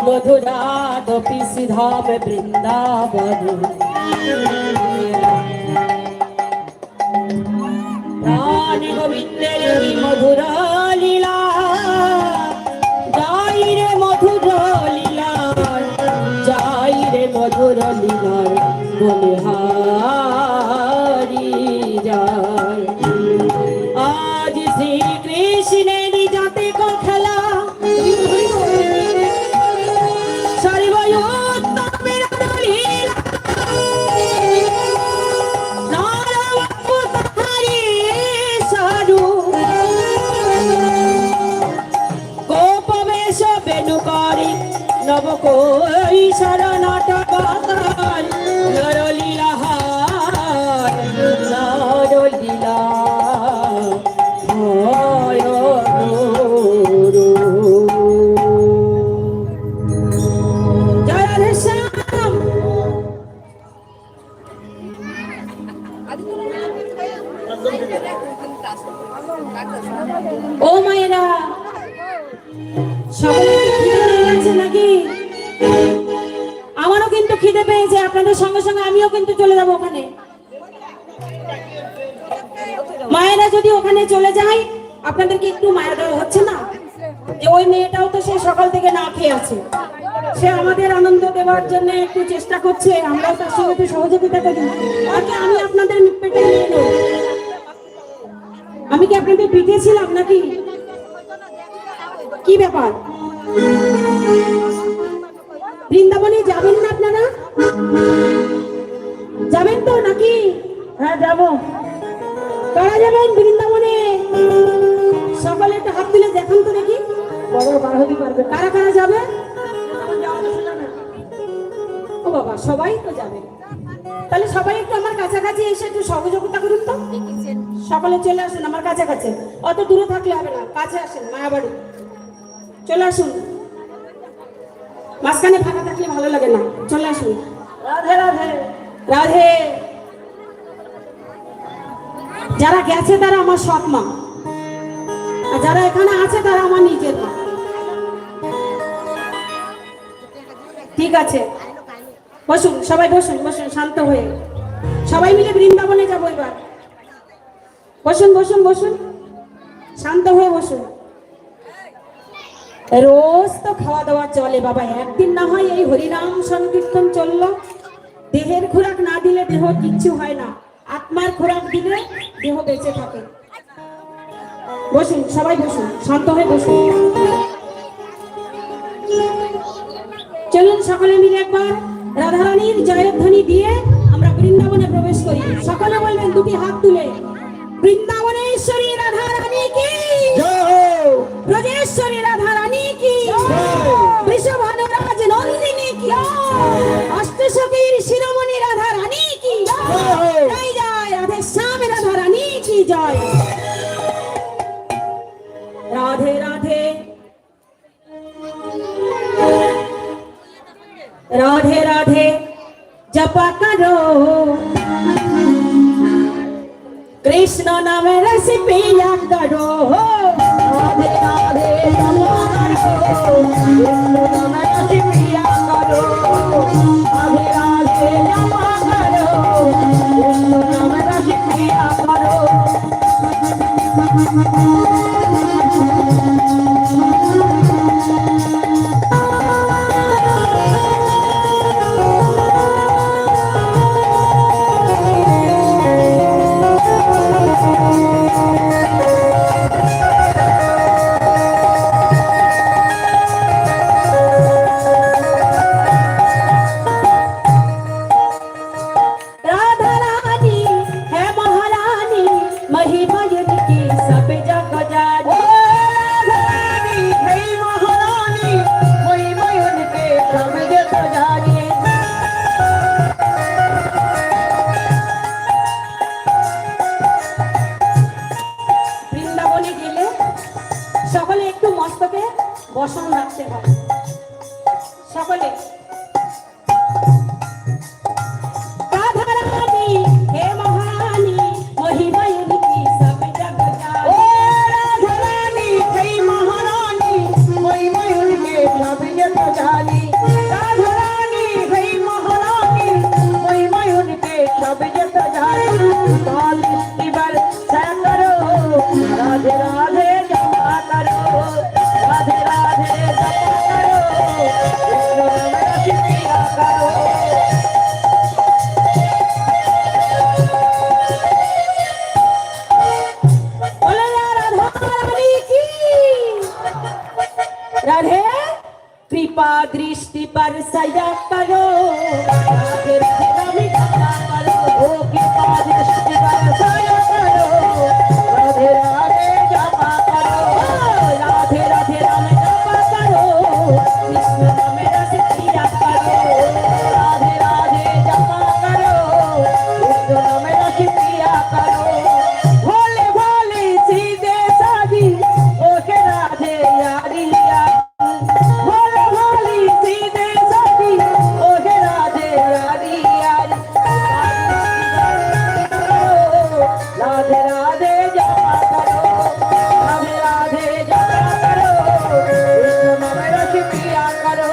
मधुरादपि सिधाम वृंदावन रानी गोविंदेर मधुरा लीला जाई रे मधुरा लीला जाई रे मधुरा लीला बलिहारी जाय आज श्री कृष्ण ने जाते को खेला नव कोई शरणट गाताल नरलीला हाय नरलीला हाय रो जय राधे श्याम ओ मायरा নাকি আমারও কিন্তু খিদে পেয়েছে আপনাদের সঙ্গে সঙ্গে আমিও কিন্তু চলে যাব ওখানে মায়েরা যদি ওখানে চলে যায় আপনাদেরকে একটু মায়া দেওয়া হচ্ছে না যে ওই মেয়েটাও তো সে সকাল থেকে না খেয়ে আছে সে আমাদের আনন্দ দেওয়ার জন্য একটু চেষ্টা করছে আমরা তার সঙ্গে একটু সহযোগিতা করি আজকে আমি আপনাদের পেটে নিয়ে নেব আমি কি আপনাদের পিটিয়েছিলাম নাকি? কি ব্যাপার? বৃন্দাবনে যাবেন না আপনারা? যাবেন তো নাকি? হ্যাঁ যাবো। কারা যাবেন বৃন্দাবনে? সকালে একটা হাত দিলে দেখান তো দেখি। বড় বার হতে পারবে। কারা কারা যাবে? ও বাবা, সবাই তো যাবে। তাহলে সবাই একটু আমার কাছাকাছি এসে একটু সহযোগিতা করুন তো। সকালে চলে আসুন আমার কাছাকাছি, অত দূরে থাকলে হবে না, কাছে আসেন মায়াবাড়ি চলে আসুন। মাঝখানে ফাঁকা থাকলে ভালো লাগে না, চলে আসুন। রাধে রাধে। রাধে। যারা গেছে তারা আমার সৎ মা, আর যারা এখানে আছে তারা আমার নিজের মা। ঠিক আছে, বসুন সবাই, বসুন বসুন শান্ত হয়ে। সবাই মিলে বৃন্দাবনে যাবো এবার। বসুন বসুন বসুন, শান্ত হয়ে বসুন। রোজ তো খাওয়া দাওয়া চলে বাবা, একদিন না হয় এই হরিনাম সংকীর্তন চললো। দেহের খোরাক না দিলে দেহ কিচ্ছু হয় না, আত্মার খোরাক দিলে দেহ বেঁচে থাকে। বসুন সবাই, বসুন শান্ত হয়ে বসুন। চলুন সকলে মিলে একবার রাধারানীর জয়ধ্বনি দিয়ে আমরা বৃন্দাবনে প্রবেশ করি। সকলে বলবেন দুটি হাত তুলে, বৃন্দাবনেশ্বরী রাধারানী কি জয়। ব্রজেশ্বরী রাধারানী কি, বৃষভানুরাজ নন্দিনী কি, অষ্টসখীর শিরোমণি রাধারানী কি জয় জয়, রাধে শ্যাম রাধারানী কি জয়। রাধে রাধে রাধে রাধে জপা করো, কৃষ্ণ নামে রস পিয়া করো। রাধে রাধে জপা করো, কৃষ্ণ নামে রস পিয়া করো। রাধে রাধে জপা করো, কৃষ্ণ নামে রস পিয়া করো। राधा रानी है महारानी, महिमा की सब जग जानी। राधा रानी है महारानी, महिमा के सब जग जानी। বৃন্দাবনে গেলে সকলে একটু মস্তকে বসন রাখতে হয়। সকলে राधा रानी हे महारानी, महिमा की सब जग जानी। राधा रानी हे महारानी, महिमा के सब जग जानी। राधा रानी हे महारानी, महिमा के सब जग जानी। काल की वर्षा करो, राधे राधे जपा करो। राधे राधे जपा करो, कृष्ण नाम रस पिया करो। बोलो यार राधा रानी की। राधे कृपा दृष्टि पर सया करो, राधे राधे रामी जपा करो। ओ कृपा दृष्टि पर सया करो, राधे राधे जपा करो। राधे राधे राम जपा करो, कृष्ण नाम रस पिया करो। राधे राधे जपा करो, कृष्ण नाम रस पिया करो। भोले भोले सीधे सादी ओके राधे यारी यारी। भोले भोले सीधे सादी ओके राधे यारी यारी। राधे राधे जपा करो, राधे राधे जपा करो, कृष्ण नाम रस पिया करो।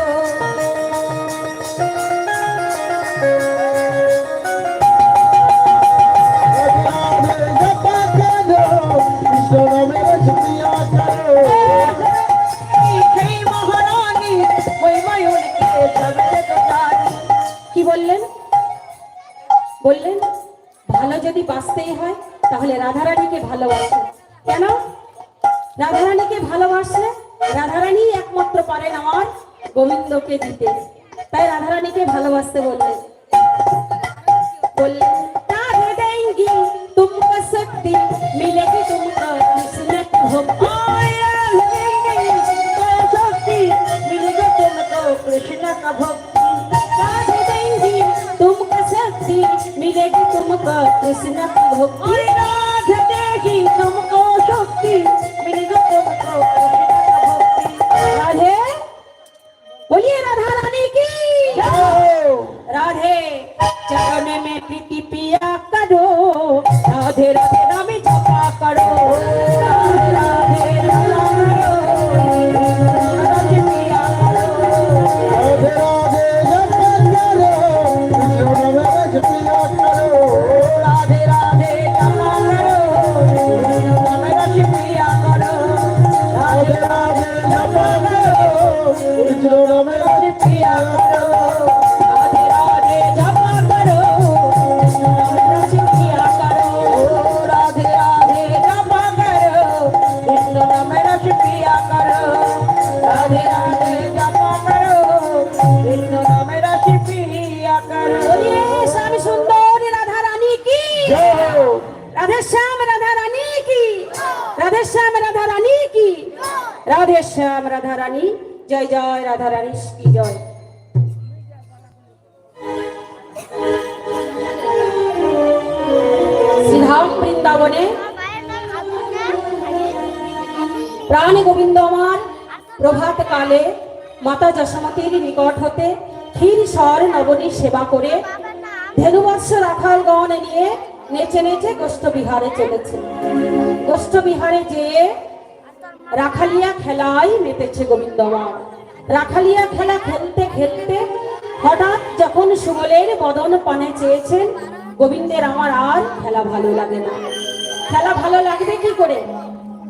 কি বললেন? বললেন ভালো যদি বাঁচতেই হয় তাহলে রাধারানীকে ভালোবাসো, কেন? রাধারানীকে ভালোবাসে, রাধারানী একমাত্র পারেন আমার গোবিন্দকে দিতে, তাই রাধারানীকে ভালোবাসতে বললেন। বললেন राधे देंगी तुमको शक्ति मिलेगी तुमको कृष्ण भक्ति। कृष्ण का भक्ति राधे देंगी तुमको शक्ति मिलेगी तुमको कृष्ण की भक्ति। राधे देगी तुमको शक्ति मिलेगी तुमको कृष्ण का भक्ति। राधे बोलिए राधा रानी की जय। राधे चरण में प्रीति पिया करो, राधे राधे नाम जपा करो, राधे राधे नाम करो, राधे पिया करो, राधे राधे जप करो, कृष्ण नाम जपिया करो। राधे राधे नाम करो, नाम रस पिया करो, राधे राधे नाम करो, कृष्ण नाम रस पिया करो, राधे राधे जपा करो, नाम रस पिया करो, राधे राधे जपा करो, कृष्ण नाम रस पिया करो, राधे राधे जपा करो, कृष्ण नाम रस पिया करो। बोलिए श्याम सुंदर राधा रानी की राधे श्याम राधा रानी की, राधे श्याम राधा रानी की, राधे श्याम राधा रानी। जय जय राधा रानी की जय। শ্রীধাম বৃন্দাবনে প্রাণ গোবিন্দ আমার প্রভাত কালে মাতা যশোমতীর নিকট হতে ক্ষীর স্বর নবনী সেবা করে ধেনুবৎস রাখালগণ নিয়ে নেচে নেচে গোষ্ঠ বিহারে চলেছে। গোষ্ঠ বিহারে যেয়ে রাখালিয়া খেলায় মেতেছে গোবিন্দ আমার। রাখালিয়া খেলা খেলতে খেলতে হঠাৎ যখন সুবলের বদন পানে চেয়েছেন, গোবিন্দের আমার আর খেলা ভালো লাগে না। খেলা ভালো লাগবে কি করে?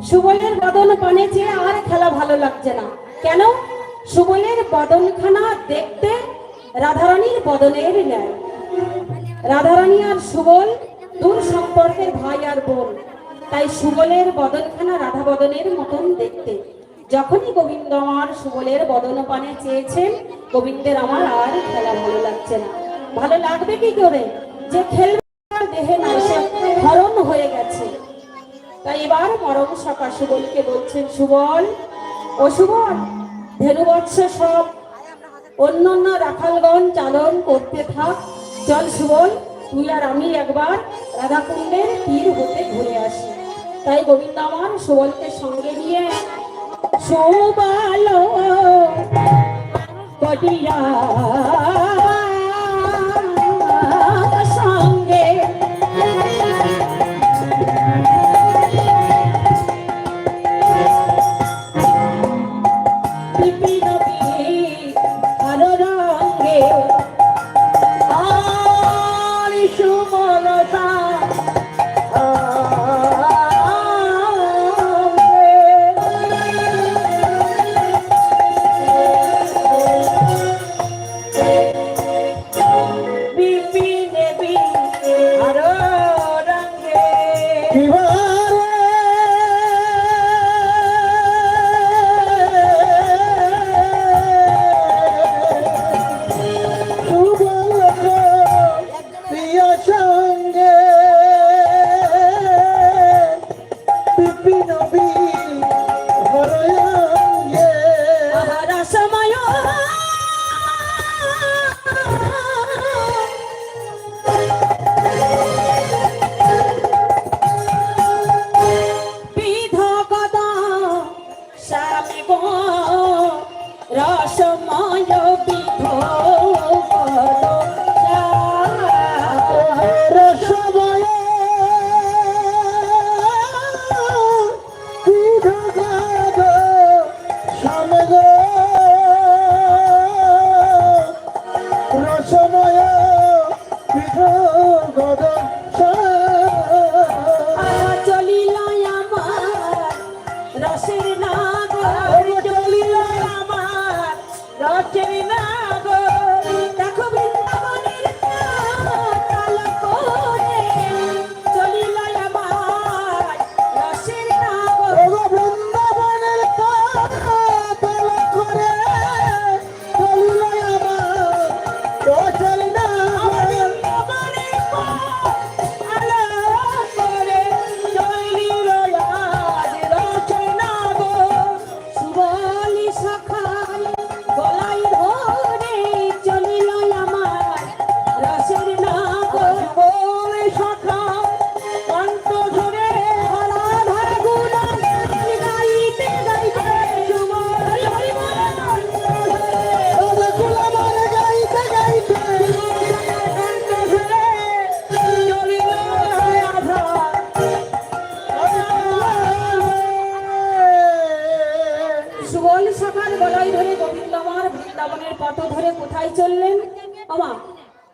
সুবলের বদন পানে চেয়ে আর খেলা ভালো লাগছে না। কেন? সুবলের বদনখানা দেখতে রাধারানীর বদনের ন্যায়। রাধারানী আর সুবল দূর সম্পর্কের ভাই আর বোন, তাই সুবলের বদনখানা রাধা বদনের মতন দেখতে। যখনই গোবিন্দ আমার সুবলের বদন পানে চেয়েছেন, গোবিন্দের আমার আর খেলা ভালো লাগছে না। ভালো লাগবে কি করে? যে খেলবার দেহে নাই, সে হরণ হয়ে গেছে। তাই এবার মরম সকা সুবলকে বলছেন, সুবল ও সুবল, ধেনুবৎস সব অন্য অন্য রাখালগণ চালন করতে থাক, চল সুবল তুই আর আমি একবার রাধাকুণ্ডের তীর হতে ঘুরে আসি। তাই গোবিন্দ আমার সুবলকে সঙ্গে নিয়ে সুবল কটিয়া সঙ্গে বিপিন আর রঙ্গে আর সুমলতা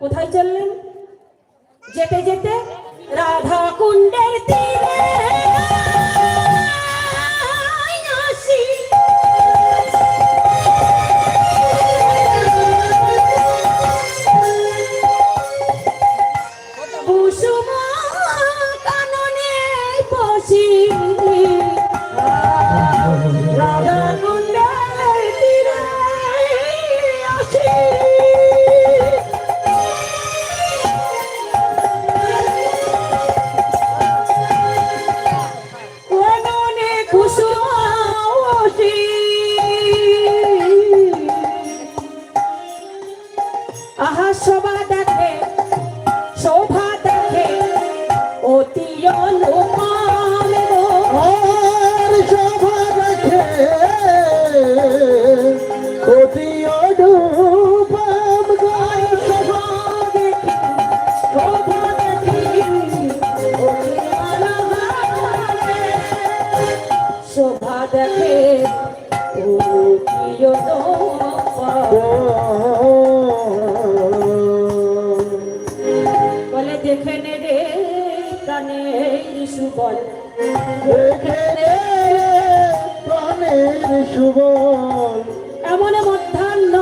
কোথায় চললেন? যেতে যেতে রাধা কুণ্ডের তীরে আসি। কুসুম কাননে বসি রাধা কুণ্ডের তীরে আসি। কাননে কুসুম বসি আহা শোভা দেখে, শোভা দেখে অতি অনুপম গো। আর শোভা দেখে অতি অনুপম গো। শোভা দেখি, শোভা দেখি অতি অনুপম। শোভা দেখে অতি অনুপম। বলে দেখে নে রে প্রাণের সুবল, দেখে রে প্রাণের সুবল। এমন মধ্যাহ্ন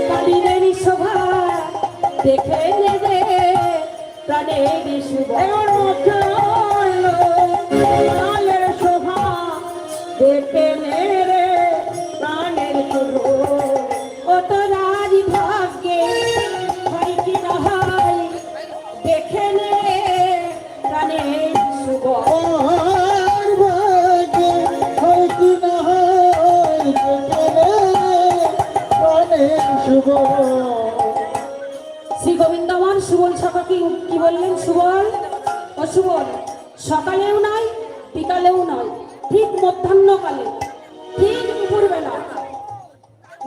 কালীনের শোভা। দেখে নে রে প্রাণের সুবল, এমন মধ্যাহ্ন কালের শোভা। দেখে নে রে প্রাণের সুবল। ও তোরার ভাগ্যে হয় কি না হয়, দেখে নে প্রাণের সুবল। আর ভাগ্যে হয় কি না হয়, দেখে রে প্রাণের সুবল। শ্রী গোবিন্দ আমার সুবল সকাকে কি বললেন? সুবল, ও সুবল, সকালেও নয় বিকালেও নয়, ঠিক মধ্যাহ্নকালে, ঠিক দুপুরবেলা।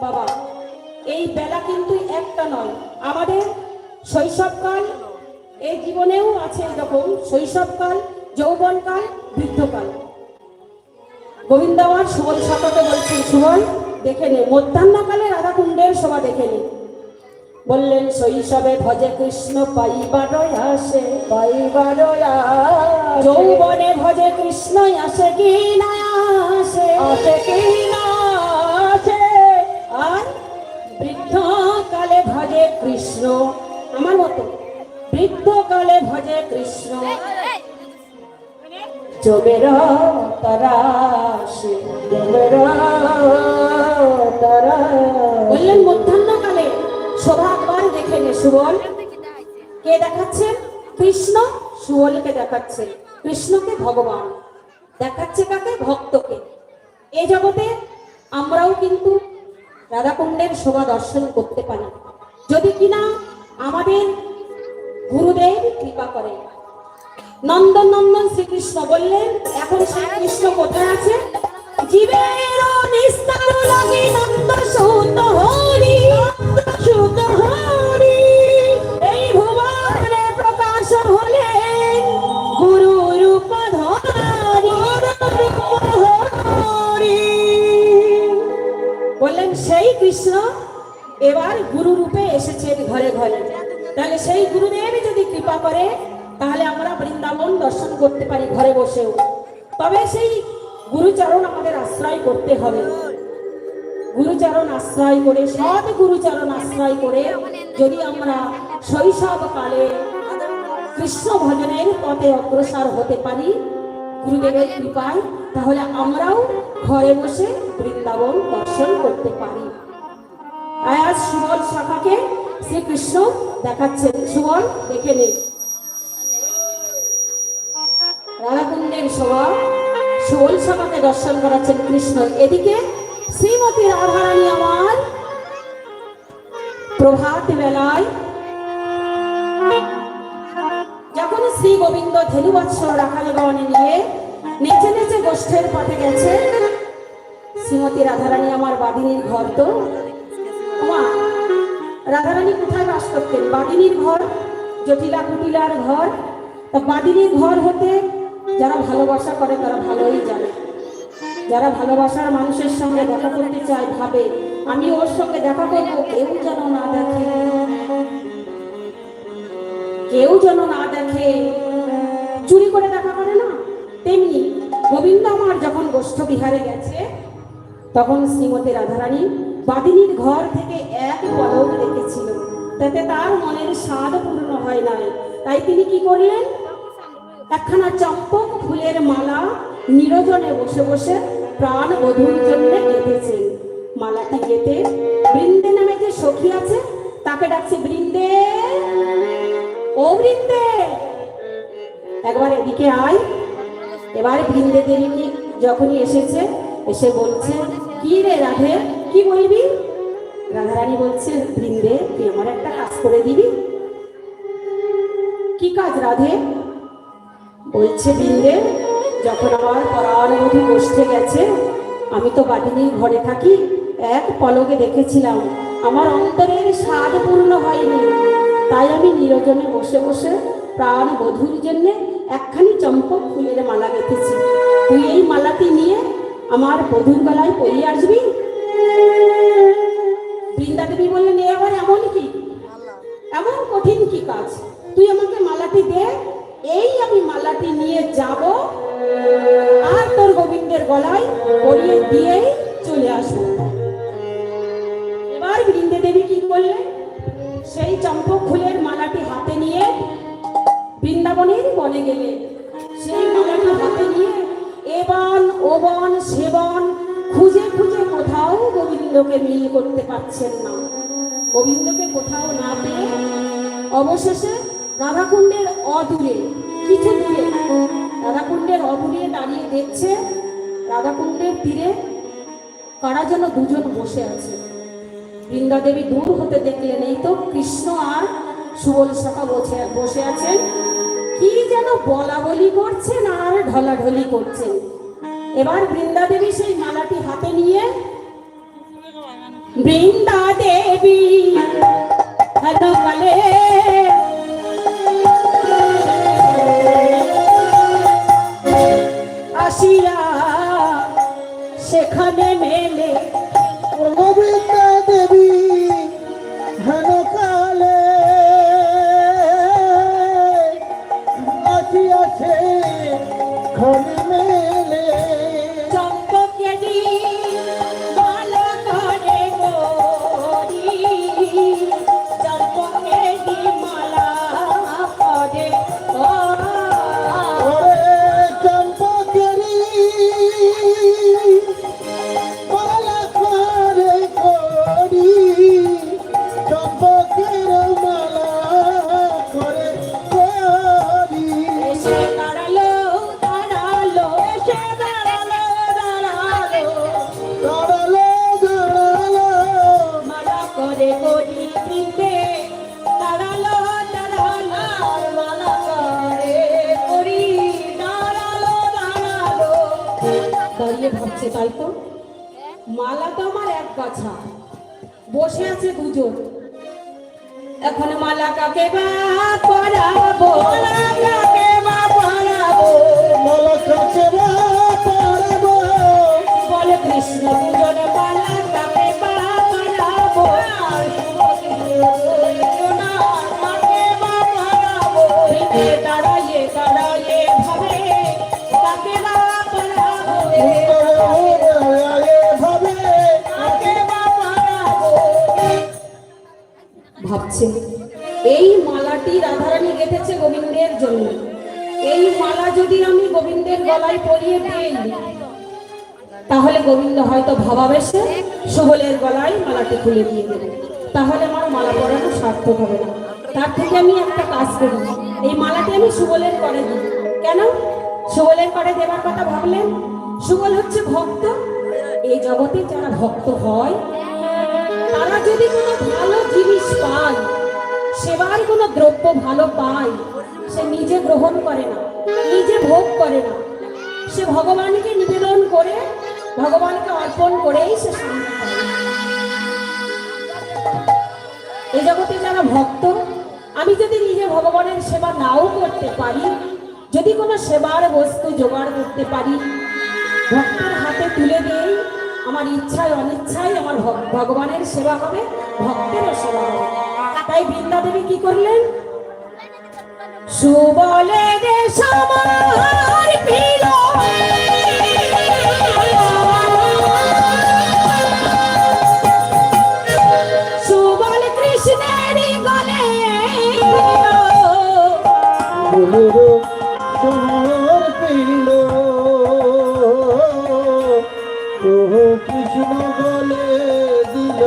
বাবা, এই বেলা কিন্তু একটা নয়। আমাদের শৈশবকাল, এই জীবনেও আছে এরকম শৈশবকাল, যৌবনকাল, বৃদ্ধকাল। গোবিন্দ আমার সুবল সকাকে বলছেন, সুবল দেখে নে মধ্যাহ্নকালে রাধাকুণ্ডের শোভা দেখে নে। বললেন শৈশবে ভজে কৃষ্ণ পাইবার আসে, পাইবার আসে। যৌবনে ভজে কৃষ্ণ আসে কি না আসে, আসে কি না আসে। আর বৃদ্ধকালে ভজে কৃষ্ণ, আমার মতো বৃদ্ধকালে ভজে কৃষ্ণ। জমেরা তারা আসে, জমেরা তারা। বললেন মধ্যাহ্নকালে শোভা একবার দেখে নে সুবল। কে দেখাচ্ছেন? কৃষ্ণ সুবলকে দেখাচ্ছে। কৃষ্ণকে ভগবান দেখাচ্ছে, কাকে? ভক্তকে। এই জগতে আমরাও কিন্তু রাধাকুণ্ডের শোভা দর্শন করতে পারি, যদি কিনা আমাদের গুরুদেব কৃপা করে। নন্দন নন্দন শ্রীকৃষ্ণ বললেন, এখন শ্রীকৃষ্ণ কোথায় আছে? জীবের নিস্তার লাগি নন্দ সুত হরি, সুত হরি। এই ভুবনে প্রকাশ হলেন গুরু রূপ ধরি, হরি। বললেন সেই কৃষ্ণ এবার গুরু রূপে এসেছেন ঘরে ঘরে। তাহলে সেই গুরুদেব যদি কৃপা করে, তাহলে আমরা বৃন্দাবন দর্শন করতে পারি ঘরে বসেও। তবে সেই গুরুচরণ আমাদের আশ্রয় করতে হবে। গুরুচরণ আশ্রয় করে, সৎ গুরুচরণ আশ্রয় করে যদি আমরা শৈশবকালে কৃষ্ণ ভজনের পথে অগ্রসর হতে পারি গুরুদেবের কৃপায়, তাহলে আমরাও ঘরে বসে বৃন্দাবন দর্শন করতে পারি। আজ সুবল শাখাকে শ্রীকৃষ্ণ দেখাচ্ছেন। সুবল দেখে নে রাধাকুণ্ডের শোভা। সুবল শাখাকে দর্শন করাচ্ছেন কৃষ্ণ। এদিকে শ্রীমতী রাধারানী আমার প্রভাত বেলায় যখন শ্রী গোবিন্দ ধেনুবৎসর রাখাল গণে নিয়ে নেচে নেচে গোষ্ঠের পথে গেছে। শ্রীমতী রাধারানী আমার বাদিনীর ঘর। তো মা রাধারানী কোথায় বাস করতেন? বাদিনীর ঘর, জটিলা কুটিলার ঘর। তা বাদিনীর ঘর হতে যারা ভালোবাসা করে তারা ভালোই জানে। যারা ভালোবাসার মানুষের সঙ্গে দেখা করতে চায়, ভাবে আমি ওর সঙ্গে দেখা করবো, কেউ যেন না দেখে। কেউ যেন না দেখে, চুরি করে দেখা করে না, তেমনি গোবিন্দ আমার যখন গোষ্ঠ বিহারে গেছে তখন শ্রীমতী রাধারানী বাদিনীর ঘর থেকে এক পলক রেখেছিল, তাতে তার মনের স্বাদ পূর্ণ হয় নাই। তাই তিনি কি করলেন, একখানা চম্পক ফুলের মালা নিরজনে বসে বসে প্রাণ বধূর জন্য গেঁথেছেন। মালাটি গেঁথে বৃন্দে নামে যে সখী আছে তাকে ডাকছে, বৃন্দে, ও বৃন্দে, একবার এদিকে আয়। এবার বৃন্দে দেবী যখনই এসেছে, এসে বলছে, কি রে রাধে, কি বলবি? রাধারানী বলছে, বৃন্দে, তুই আমার একটা কাজ করে দিবি। কি কাজ রাধে? বলছে, বৃন্দে, যখন আমার পরাণবধূ গোষ্ঠে গেছে, আমি তো বাদিনীর ঘরে থাকি, এক পলকে দেখেছিলাম, আমার অন্তরের স্বাদ পূর্ণ হয়নি, তাই আমি নিরজনে বসে বসে প্রাণ বধূর জন্য একখানি চম্পক ফুলের মালা গেঁথেছি। তুই এই মালাটি নিয়ে আমার বধূর গলায় পরিয়ে আসবি। বৃন্দা দেবী বললেন, এ আবার এমন কি, এমন কঠিন কি কাজ? তুই আমাকে মালাটি দে, এই আমি মালাটি নিয়ে যাব আর তোর গোবিন্দের গলায় পরিয়ে দিয়েই চলে আসবো। এবার বৃন্দে দেবী কি করলেন, সেই চম্পক ফুলের মালাটি হাতে নিয়ে বৃন্দাবনের বনে গেলেন। সেই মালাটি হাতে নিয়ে এবন ওবন সেবন খুঁজে খুঁজে কোথাও গোবিন্দকে মিল করতে পারছেন না। গোবিন্দকে কোথাও না পেয়ে অবশেষে রাধাকুণ্ডের অদূরে, কিছু দূরে, রাধাকুণ্ডের অদূরে দাঁড়িয়ে দেখছে রাধাকুণ্ডের তীরে কারা যেন দুজন বসে আছে। বৃন্দা দেবী দূর হতে দেখলেন, এই তো কৃষ্ণ আর সুবল সখা বসে আছেন, কি যেন বলা বলি করছেন আর ঢলাঢলি করছেন। এবার বৃন্দা দেবী সেই মালাটি হাতে নিয়ে, বৃন্দা দেবী হ্যালো কালে আসিয়া সেখানে মেলে, বৃন্দা দেবী হেন কালে আসিয়াছে খনি মেলে, চম্পকেরি মালা করে গরি, চম্পকেরি মালা করে ওরে চম্পকেরি মালা করে করি, চম্পকের মালা করে করি। এসে দাঁড়ালো দাঁড়ালো, এসে দাঁড়ালো দাঁড়ালো, দাঁড়ালো দাঁড়ালো মালা করে গরি বৃন্দে, দাঁড়ালো দাঁড়ালো, মালা করে গরি, দাঁড়ালো দাঁড়ালো। দাঁড়িয়ে ভাবছে, তাই তো, মালা তো আমার এক গাছা, বসে আছে দুজন, এখন মালা কাকে বা পরাবো, মালা কাকে বা পরাবো, মালা কাকে বা পরাবো, বলে কৃষ্ণ দুজন মালা কাকে বা পরাবো, আর না কাকে বা পরাবো, দাঁড়াইয়ে দাঁড়াইয়ে ভাবে কাকে বা পরাবো, ভাবে কাকে বা পরাবো। ভাবছে, এই মালাটি রাধারানী গেঁথেছে গোবিন্দের জন্য, এই মালা যদি আমি গোবিন্দের গলায় পরিয়ে দিই, তাহলে গোবিন্দ হয়তো ভাবাবেশে সুবলের গলায় মালাটি খুলে দিয়ে দেবে, তাহলে আমার মালা পরানো সার্থক হবে না। তার থেকে আমি একটা কাজ করি, এই মালাটি আমি সুবলের করে দিই। কেন সুবলের করে দেবার কথা ভাবলেন? সুবল হচ্ছে ভক্ত, এই জগতে যারা ভক্ত হয় তারা যদি কোনো ভালো জিনিস পায়, সেবার কোনো দ্রব্য ভালো পায়, সে নিজে গ্রহণ করে না, নিজে ভোগ করে না, সে ভগবানকে নিবেদন করে, ভগবানকে অর্পণ করেই সে শান্তি পায়। এই জগতে যারা ভক্ত, আমি যদি নিজে ভগবানের সেবা নাও করতে পারি, যদি কোনো সেবার বস্তু জোগাড় করতে পারি, ভক্তের হাতে তুলে দেই, আমার ইচ্ছায় অনিচ্ছায় আমার ভগবানের সেবা হবে, ভক্তেরও সেবা হবে। তাই বৃন্দা দেবী কি করলেন, সুবলে রে সবার প্রিয় সুবল কৃষ্ণের গলে তোমার পিল কৃষ্ণ বলে দিল।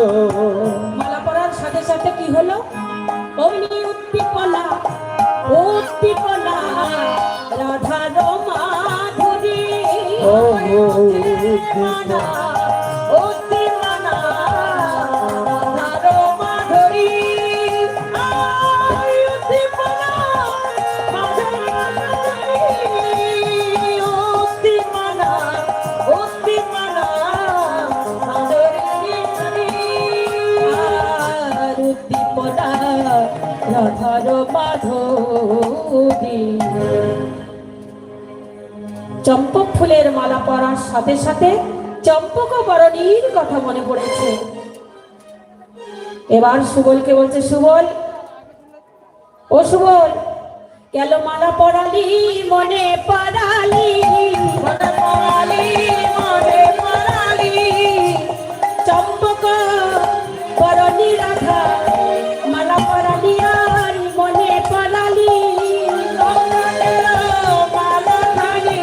মালা পরার সাথে সাথে কি হলো? অগ্নি উদ্দীপনা উদ্দীপনা রাধার মাধুরী উদ্দীপনা উদ্দীপনা রাধার মাধুরী উদ্দীপনা উদ্দীপনা উদ্দীপনা উদ্দীপনা রাধার মাধুরী। চম্পক ফুলের মালা পরার সাথে সাথে চম্পক বরণীর কথা মনে পড়েছে। এবার সুবলকে বলছে, সুবল ও সুবল, গেল মালা পরালি মনে পড়ালি মনে পড়ালি মনে পড়ালি চম্পক বরণী রাধা মালা পরালি আর মনে পড়ালি মালা ধারি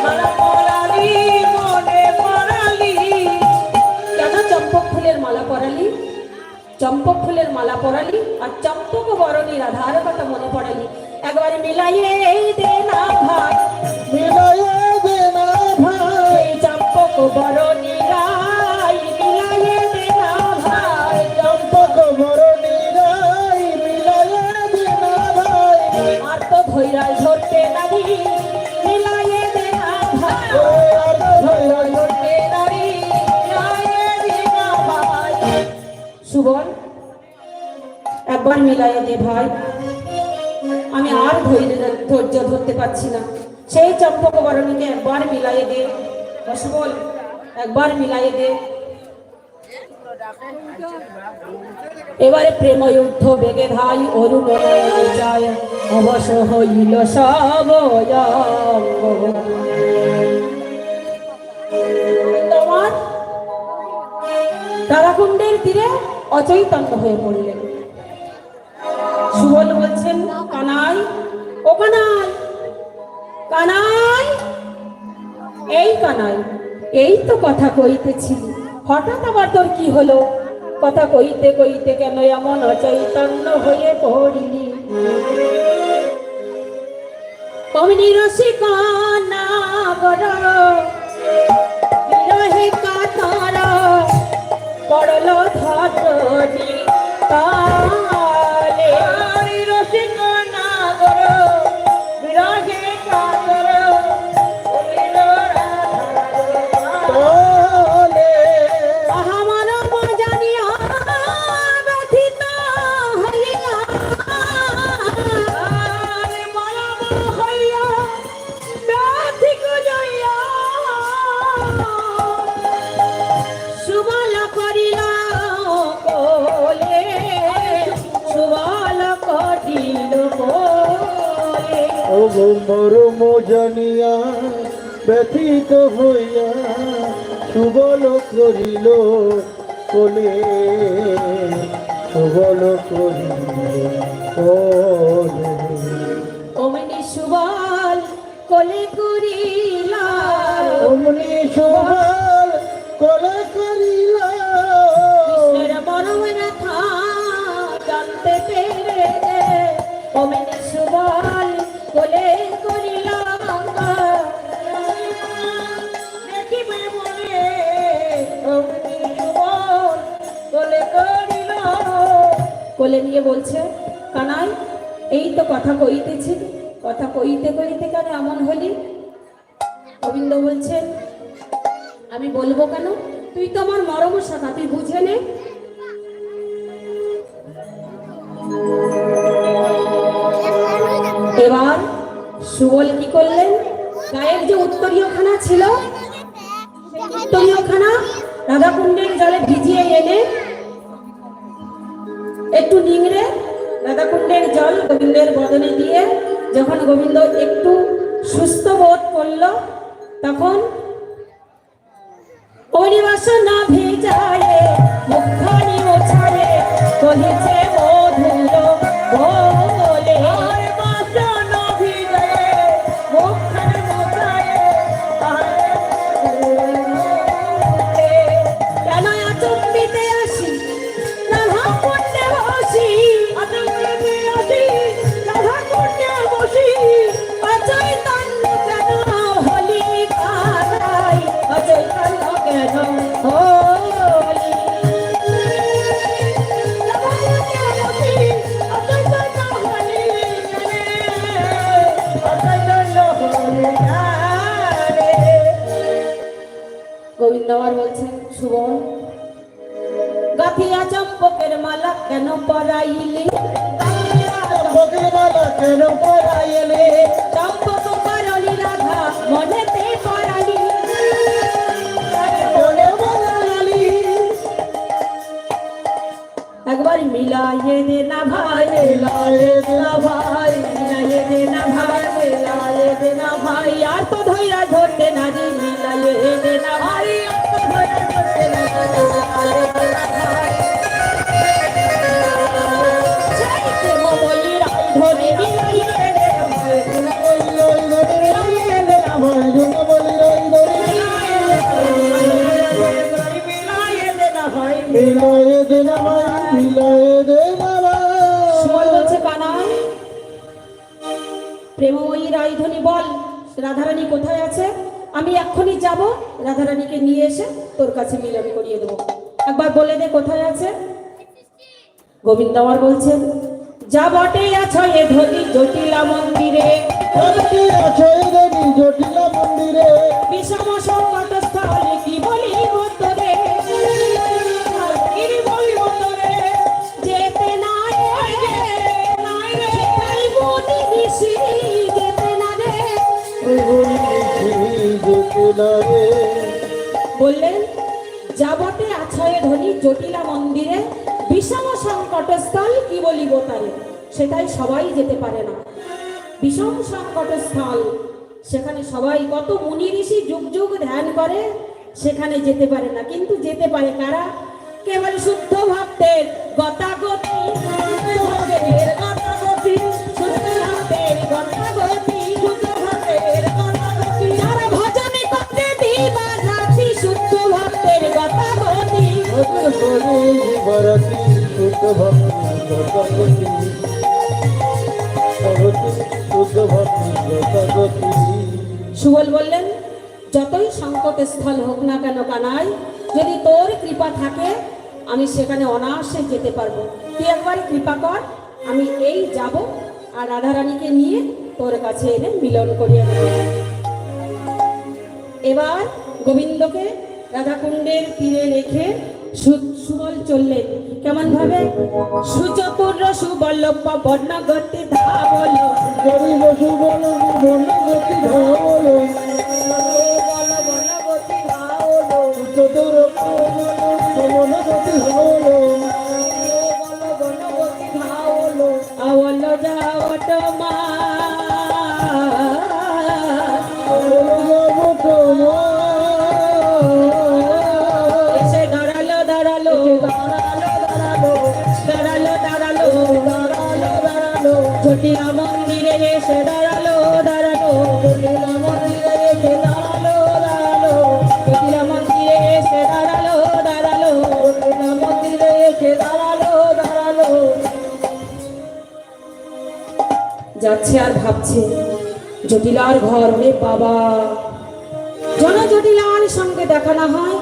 মালা পরালি মনে পড়ালি। কেন চম্পক ফুলের মালা পরালি? চম্পক ফুলের মালা পরালি আর চম্পক বরণী রাধার কথা মনে পড়ালি। একবার মিলাইয়ে দে না ভাই মিলাইয়ে দে না ভাই চম্পক বরণী রাই মিলাইয়ে দে না ভাই চম্পক বরণী রাই মিলাইয়ে দে না ভাই। আর তো ধৈরাই ধরতে নারী মিলাইয়ে দে না ভাই আর তো ধৈরাই ধরতে নারী মিলাইয়ে দে না ভাই। সুবল একবার মিলাইয়ে দে ভাই, আমি আর ধৈর্য ধরতে পারছি না। সেই চম্পক বরণীকে একবার মিলাইয়ে দে সুবল, একবার মিলাইয়ে দে। এবারে প্রেম যুদ্ধ বেগে ভাই অরুণ যায় অবশ হইল সব তোমার তারাকুণ্ডের তীরে অচৈতন্য হয়ে পড়লেন। সুবল বলছেন, কানাই ও কানাই কানাই এই কানাই, এই তো কথা কইতেছি, হঠাৎ আবার তোর কি হলো? কথা কইতে কইতে কেন এমন অচৈতন্য হয়ে পড়িলি? কমিনি রসিকানা বড় বিরহে কাতর পড়ল ধরণী তালে রসিকানা বড় বিরহে কাতর মরম জানিয়া ব্যথিত হইয়া সুবল করিল কোলে সুবল করিল কোলে। অমনি সুবল কোলে করিলা অমনি সুবল কোলে করিলা কৃষ্ণের মরম ব্যথা জানতে পেরে অমনি সুবল কোলে করিলা দেখিবে বলে অমনি সুবল কোলে করিলা। কোলে নিয়ে বলছে, কানাই এই তো কথা কইতেছি, কথা কইতে কইতে কেন এমন হলি? গোবিন্দ বলছেন, আমি বলবো কেন? তুই তো আমার মরম সখা, তুই বুঝে নে। এবার সুবল কি করলেন? গায়ের যে উত্তরীয়খানা ছিল, উত্তরীয়খানা রাধাকুণ্ডের জলে ভিজিয়ে এনে একটু নিংড়ে রাধাকুণ্ডের জল গোবিন্দের বদনে দিয়ে যখন গোবিন্দ একটু সুস্থ বোধ করলো তখন পরিবাসনা ভেজায় মুখখানি মোছায় কহিছে মধুর বলে বাসনা ভিজায় মুখখানি মোছায় কেন আচম্বিতে আসি রাধা কুণ্ডে বসি আচম্বিতে আসি রাধা কুণ্ডে বসি অচৈতন্য কেন হলি কানাই অচৈতন্য কেন হলি গোবিন্দ আবার বলছেন সুবল গাথিয়া চম্পকের মালা কেন পরাইলি চম্পকের মালা কেন পরাইলে চম্পক পরালি রাধা মনেতে পরালি মনে বলালি একবার মিলাইয়ে দে না ভাই মিলায়ে দে না ভাই মিলাইয়ে দে না ভাই মিলাইয়ে দে না ভাই আর তো ধৈরা ধরতে না রে মিলাইয়ে দে না ভাই আর তো ধৈরা ধরতে না রে মিলাইয়ে দে না ভাই সেই প্রেম বলি রাই ধরে মিলাইয়ে দে না ভাই মিলাইয়ে দে না ভাই মিলাইয়ে দে না ভাই সুবল বলছে কানাই প্রেমময়ী রাইধনী বল রাধারানী কোথায় আছে আমি এক্ষুনি যাব রাধারানীকে নিয়ে এসে তোর কাছে মিলন করিয়ে দেবো একবার বলে দে কোথায় আছে গোবিন্দ আমার বলছেন যা বটে আছো এ ধনী জটিলা মন্দিরে জটিলা মন্দিরে বিষম সংকট স্থলে কি বলি তোরে কি বলি তোরে যেতে নাই রে তাই বলি ঋষি যেতে না রে বললেন যাবতে আছয়ে ধনী জটিলা মন্দিরে বিষম সংকটস্থল কি বলিব তারে সেটাই সবাই যেতে পারে না বিষম সংকটস্থল সেখানে সবাই কত মুনি ঋষি যুগ যুগ ধ্যান করে সেখানে যেতে পারে না কিন্তু যেতে পারে কারা কেবল শুদ্ধ ভক্তের গতাগতি শুদ্ধ ভক্তের গতাগতি শুদ্ধ ভক্তের গতাগতি শুদ্ধ ভক্তের গতাগতি যারা ভজনে করতে দিবা রাতি শুদ্ধ ভক্তের গতাগতি সুবল বললেন যতই সংকট স্থল হোক না কেন কানাই যদি তোর কৃপা থাকে আমি সেখানে অনায়াসে যেতে পারবো তুই একবার কৃপা কর আমি এই যাব আর রাধারানীকে নিয়ে তোর কাছে এনে মিলন করিয়ে দেব এবার গোবিন্দকে রাধাকুণ্ডের তীরে রেখে সুবল চললেন কেমন ভাবে সুচতুর সুবল্লভ বর্ণগতি ধাবল বর্ণগতি ধাবল বর্ণগতি ধাবল চতুর বর্ণগতি ধাবল বর্ণগতি ধাবল আওল যাওট মা এসে দাঁড়ালো দাঁড়ালো দাঁড়ালো দাঁড়ালো দাঁড়ালো জটিলা মন্দিরে এসে দাঁড়ালো দাঁড়ালো জটিলা মন্দিরে এসে দাঁড়ালো দাঁড়ালো জটিলা মন্দিরে এসে দাঁড়ালো দাঁড়ালো জটিলা মন্দিরে এসে দাঁড়ালো দাঁড়ালো যাচ্ছে আর ভাবছে জটিলার ঘর রে বাবা যেন জটিলার সঙ্গে দেখা না হয়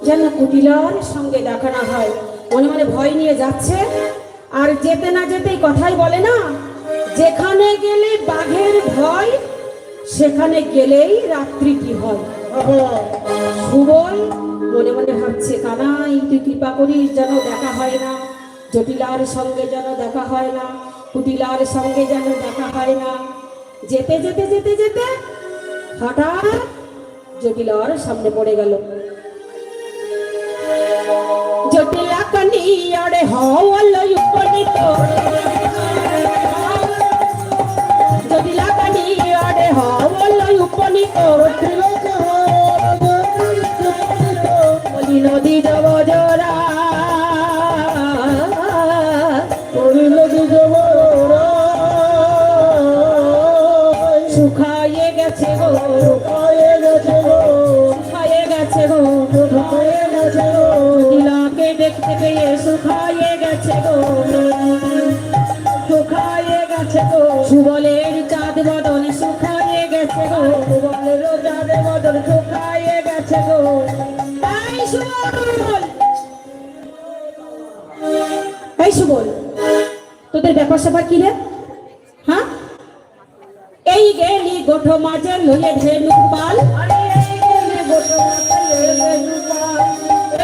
যেন কুটিলার সঙ্গে দেখা না হয় মনে মনে ভয় নিয়ে যাচ্ছে আর যেতে না যেতেই কথাই বলে না যেখানে গেলে বাঘের ভয় সেখানে গেলেই রাত্রিটি হয় সুবল মনে মনে ভাবছে কানাই তুই কৃপা করিস যেন দেখা হয় না জটিলার সঙ্গে যেন দেখা হয় না কুটিলার সঙ্গে যেন দেখা হয় না যেতে যেতে যেতে যেতে হঠাৎ জটিলার সামনে পড়ে গেল জটিলা কনিয়াড়ে হওয়াল উপনীত জটিলা শুকায়ে গেছে গো, শুকায়ে গেছে গো, শুকায়ে গেছে গো, নীলাকে দেখতে পেয়ে শুকায়ে গেছে গো, শুকায়ে গেছে গো, সুবলের চাঁদ বদন শুকায়ে গেছে গো, সুবলের চাঁদের বদন শুকায়ে গেছে গো। এই সুবল, এই সুবল, তোদের ব্যাপার স্যাপার কি রে? হ্যাঁ, এই গেলি গোঠো মাঝে লইয়ে ধেনু পাল, আরে এই গেলি গোটা মাথায় ধেনুর পাল,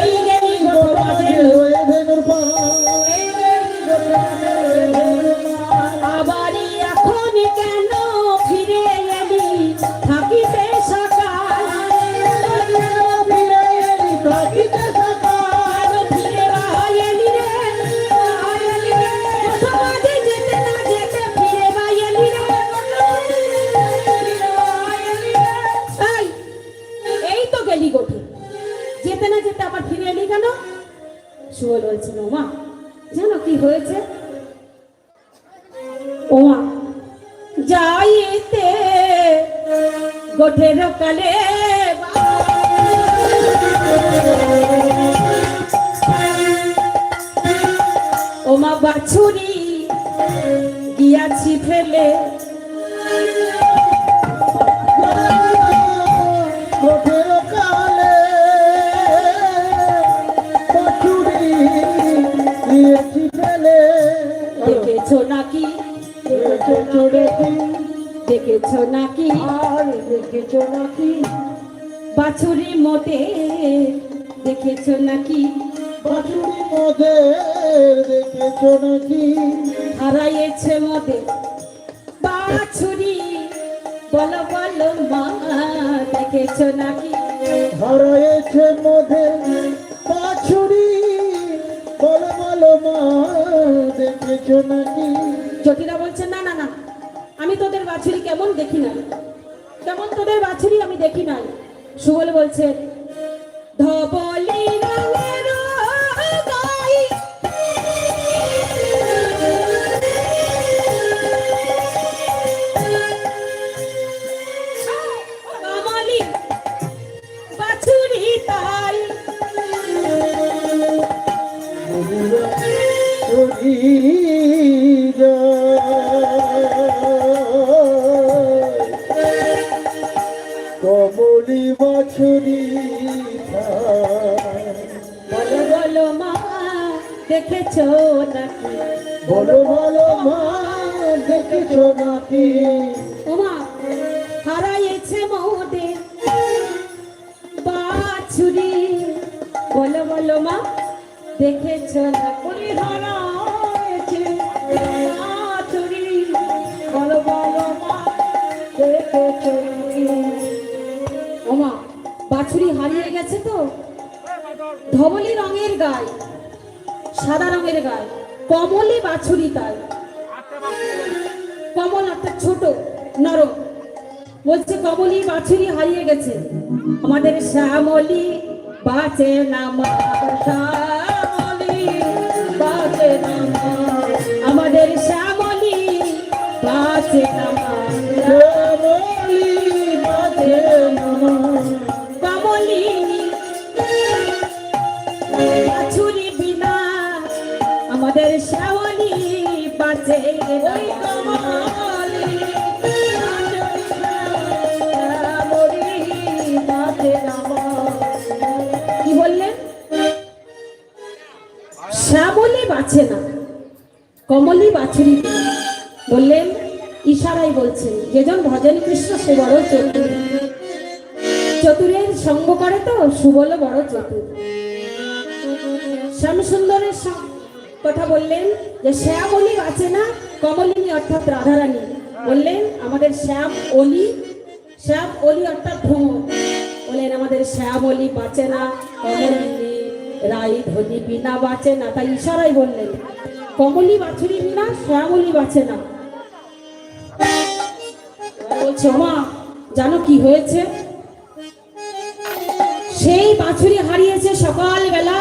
এই গেলি গোঠো মাঝে লয়ে ধেনুর পাল, এই গেলি গোটা মাথায় লয়ে ধেনুর পাল। আবারই এখন কেন ফিরে এলি থাকিতে সকাল, ফিরে এলি থাকিতে সকাল, ফিরে এলি রে, এলি রে, গোঠো মাঝে যেতে না যেতে ফিরে এলি রে, এই, এই তো গেলি গোঠে, যেতে না যেতে আবার ফিরে এলি কেন? সুবল বলছিল, মা জানো কি হয়েছে? ওমা যাইতে গোঠের কালে ওমা বাছুরি গিয়াছি ফেলে, গোঠের কালে বাছুরি দিয়েছি ফেলে। দেখেছো নাকি, দেখেছো নাকি, দেখেছো নাকি আর দেখেছো নাকি, বাছুরি মতে, দেখেছো নাকি বাছুরি মোদের দেখেছো নাকি, হারাইয়েছে মতে বাছুরি, বলো বলো মা দেখেছো নাকি? হারাইছে মোদে বাছুরি, বলো বলো মা দেখেছো নাকি। জটিলা বলছে, না না না, আমি তোদের বাছুরি কেমন দেখি নাই, কেমন তোদের বাছুরি আমি দেখি নাই। সুবল বলছে, ধবলি রঙের গাই, কামালি বাছুরি তাই, কমলি বাছুরি বলো বলো মা দেখেছো নাকি? বলো বলো মা দেখেছো নাকি। ওমা হারাইয়েছে মোদের বাছুরি, বলো বলো মা দেখেছো নাকি? হারাইছে বাছুরি, বলো বলো মা দেখেছো নাকি। ওমা বাছুরি হারিয়ে গেছে তো, ধবলি রঙের গায়ে, সাদা রঙের গায়ে, কমলি বাছুরি তাই, কমল অর্থাৎ ছোট নরম, বলছে কমলি বাছুরি হারিয়ে গেছে, আমাদের শ্যামলি বাঁচে না মা, শ্যামলি বাঁচে না মা, আমাদের শ্যামলি বাঁচে না মা, শ্যামলি বাজে নামা, কমলি বাছুরি বিনা আমাদের শ্যামলি বাঁচে না মা। কি বললেন? শ্যামলি বাঁচে না, কমলি বাছুরি বিনা। বললেন ইশারাই বলছেন, যেজন ভজন কৃষ্ণ সে বড় চতুর, চতুরের সঙ্গ করে তো সুবল বড় চতুর। শ্যামসুন্দরের কথা বললেন যে শ্যামলি বাঁচে না, কমলিনী অর্থাৎ রাধারানী। বললেন আমাদের শ্যাম অলি, শ্যাম অলি অর্থাৎ ভ্রমর। বললেন আমাদের শ্যামলি বাঁচে না, কমলিনী রাই ধনী বিনা বাঁচে না। তাই ইশারাই বললেন কমলি বাছুরি বিনা শ্যামলি বাঁচে না। বলছে মা জানো কি হয়েছে? সেই বাছুরি হারিয়েছে সকালবেলা,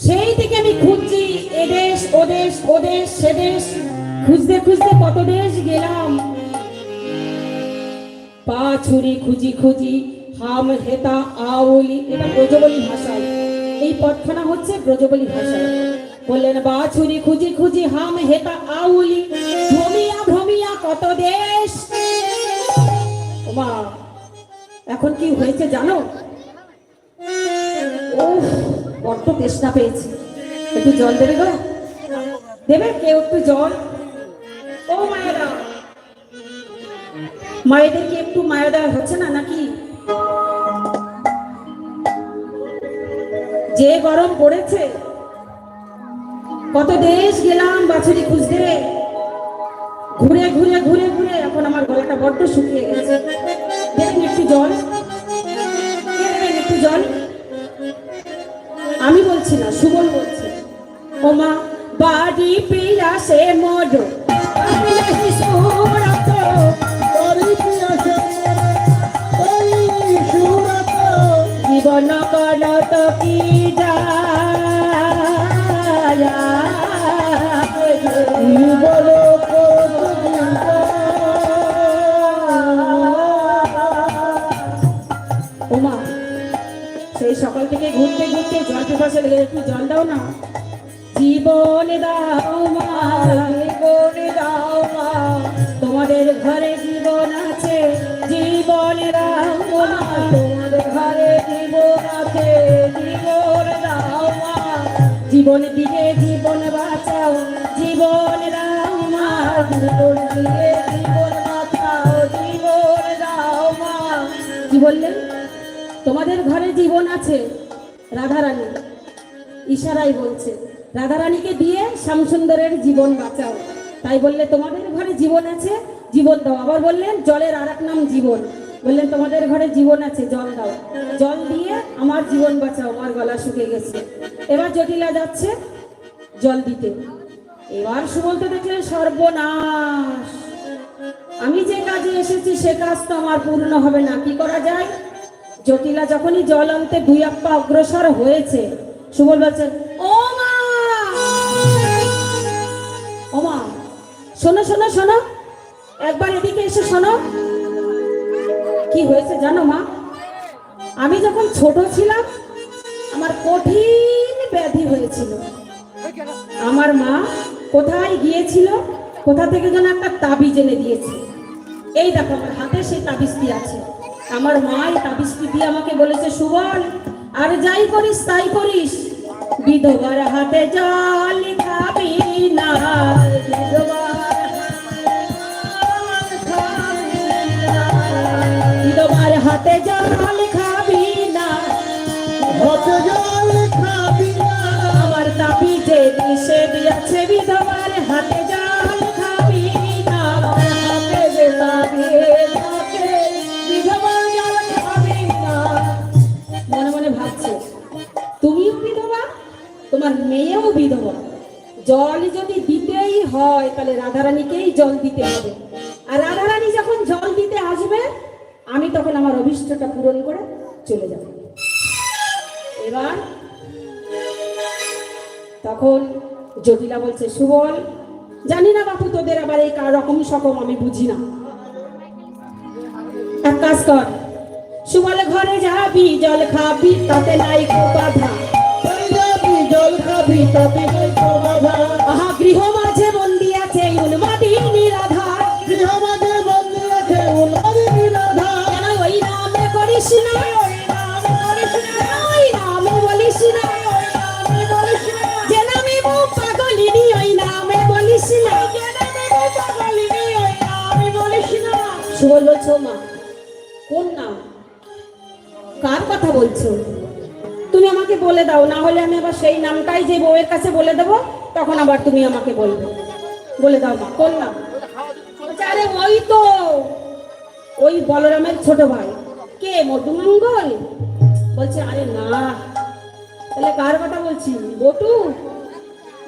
সেই থেকে আমি খুঁজছি এদেশ ওদেশ ওদেশ সেদেশ, খুঁজতে খুঁজতে কত দেশ গেলাম, পা ছুরি খুঁজি খুঁজি হাম হেতা আউলি, এটা ব্রজবলী ভাষায়, এই পদখানা হচ্ছে ব্রজবলী ভাষায়। বললেন বা ছুরি খুঁজি খুঁজি হাম হেতা আউলি, ভ্রমিয়া ভ্রমিয়া কত দেশ। ওমা, এখন কি হয়েছে জানো? ও বড্ড তৃষ্ণা পেয়েছি, একটু জল দেবে গো? দেবে কেউ একটু জল? ও মায়েরা, মায়েদেরকে একটু মায়া দেওয়া হচ্ছে না নাকি? যে গরম পড়েছে, কত দেশ গেলাম বাছুরি খুঁজতে, ঘুরে ঘুরে ঘুরে ঘুরে এখন আমার গলাটা বড্ড শুকিয়ে গেছে। দেবেন একটু জল? কে দেবেন একটু জল? আমি বলছি না, সুবল বলছে। ও মা, বাড়ি পিয়াসে মড জীবন কলত কি ওমা, সেই সকাল থেকে ঘুরতে ঘুরতে জল পিপাসা লেগে, একটু জল দাও না। জীবন দাও মা, জীবন দাও মা, তোমাদের ঘরে জীবন আছে, জীবন দাও মা, তোমাদের ঘরে জীবন আছে, জীবন দাও মা, জীবন দিয়ে জীবন বাঁচাও, জীবন দাও মা, জীবন দিয়ে জীবন বাঁচাও, জীবন দাও মা। কি বললেন? তোমাদের ঘরে জীবন আছে। রাধারানী ইশারাই বলছে, রাধারানীকে দিয়ে শ্যামসুন্দরের জীবন বাঁচাও। তাই বললে তোমাদের ঘরে জীবন আছে, জীবন দাও। আবার বললেন জলের আর এক নাম জীবন, বললেন তোমাদের ঘরে জীবন আছে, জল দাও, জল দিয়ে আমার জীবন বাঁচাও, আমার গলা শুকিয়ে গেছে। এবার জটিলা যাচ্ছে জল দিতে। এবার সুবলতে দেখলেন সর্বনাশ, আমি যে কাজে এসেছি সে কাজ তো আমার পূর্ণ হবে না, কি করা যায়? জটিলা যখনই জল আনতে দুই এক পা অগ্রসর হয়েছে, সুবল বলছে ও মা, ও মা, শোনো শোনো শোনো, একবার এদিকে এসে শোনো। কি হয়েছে জানো মা? আমি যখন ছোট ছিলাম আমার কঠিন ব্যাধি হয়েছিল। আমার মা কোথায় গিয়েছিল, কোথা থেকে যেন একটা তাবিজ এনে দিয়েছে। এই দেখো আমার হাতে সেই তাবিজটি আছে। আমার মা এই তাবিজটি দিয়ে আমাকে বলেছে, সুবল আর যাই করিস তাই করিস, বিধবার হাতে জল খাবি না, বিধবার হাতে জল খাবি না, হাতে জল খাবি না, আমার তাবিজে নিষেধ আছে, বিধবার হাতে জল খাবি না, হাতে যে তাবিজ আছে, বিধবার জল খাবি না। মনে মনে ভাবছে তুমিও বিধবা, তোমার মেয়েও বিধবা, জল যদি দিতেই হয় তাহলে রাধারানীকেই জল দিতে হবে। আর রাধারানী যখন জল দিতে আসবে আমি তখন আমার অভিষ্টটা পূরণ করে চলে যাব। এবার তখন জটিলা বলছে, সুবল জানি না বাপু তোদের আবার এই রকম সকম আমি বুঝি না, এক কাজ কর, সুবল ঘরে যাবি জল খাবি তাতে নাই কো বাধা, যাবি জল খাবি তাতে নাই কো বাধা, আহা গৃহ মাঝে বন্দি আছে উন্মাদিনী রাধা, গৃহ মাঝে বন্দি আছে উন্মাদিনী রাধা, কেন ওই নামে করিস না, ওই নামে করিস না, ওই নামে বলিস না, ওই নামে বলিস না, যে নামে মুখ পাগলিনী ওই নামে বলিস না, যে নামে মুখ পাগলিনী ওই নামে বলিস না। সুবল বলছো মা কোন নাম, কার কথা বলছো? তুমি আমাকে বলে দাও, না হলে আমি আবার সেই নামটাই যে বউয়ের কাছে বলে দেবো, তখন আবার তুমি আমাকে বলবে। বলে দাও মা কোন নাম? বলছে, আরে ওই তো ওই বলরামের ছোট ভাই। কে, মধুমঙ্গল? বলছে আরে না, তাহলে কার কথা বলছি, বটু?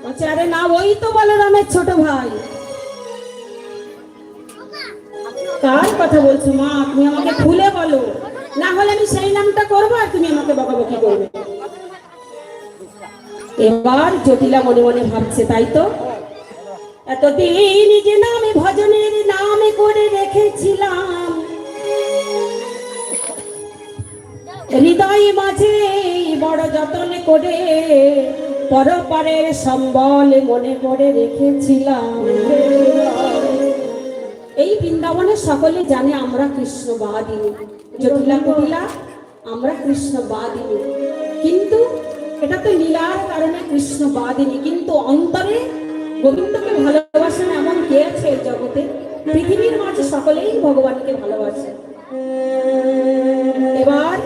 বলছে আরে না, ওই তো বলরামের ছোট ভাই। কার কথা বলছো মা, তুমি আমাকে খুলে বলো, না হলে আমি সেই নামটা করবো আর তুমি আমাকে বকাবকি করবে। এবার জটিলা মনে মনে ভাবছে, তাই তো এতদিন যে নামে ভজনের নামে করে রেখেছিলাম, হৃদয় মাঝে বড় যত্ন করে পরপারের সম্বল মনে করে রেখেছিলাম। এই বৃন্দাবনের সকলে জানে আমরা কৃষ্ণবাদিনী, জটিলা কুটিলা আমরা কৃষ্ণবাদিনী, কিন্তু এটা তো লীলার কারণে কৃষ্ণবাদিনী, কিন্তু অন্তরে গোবিন্দকে ভালোবাসেন এমন কে আছে এই জগতে? পৃথিবীর মাঝে সকলেই ভগবানকে ভালোবাসে। এবার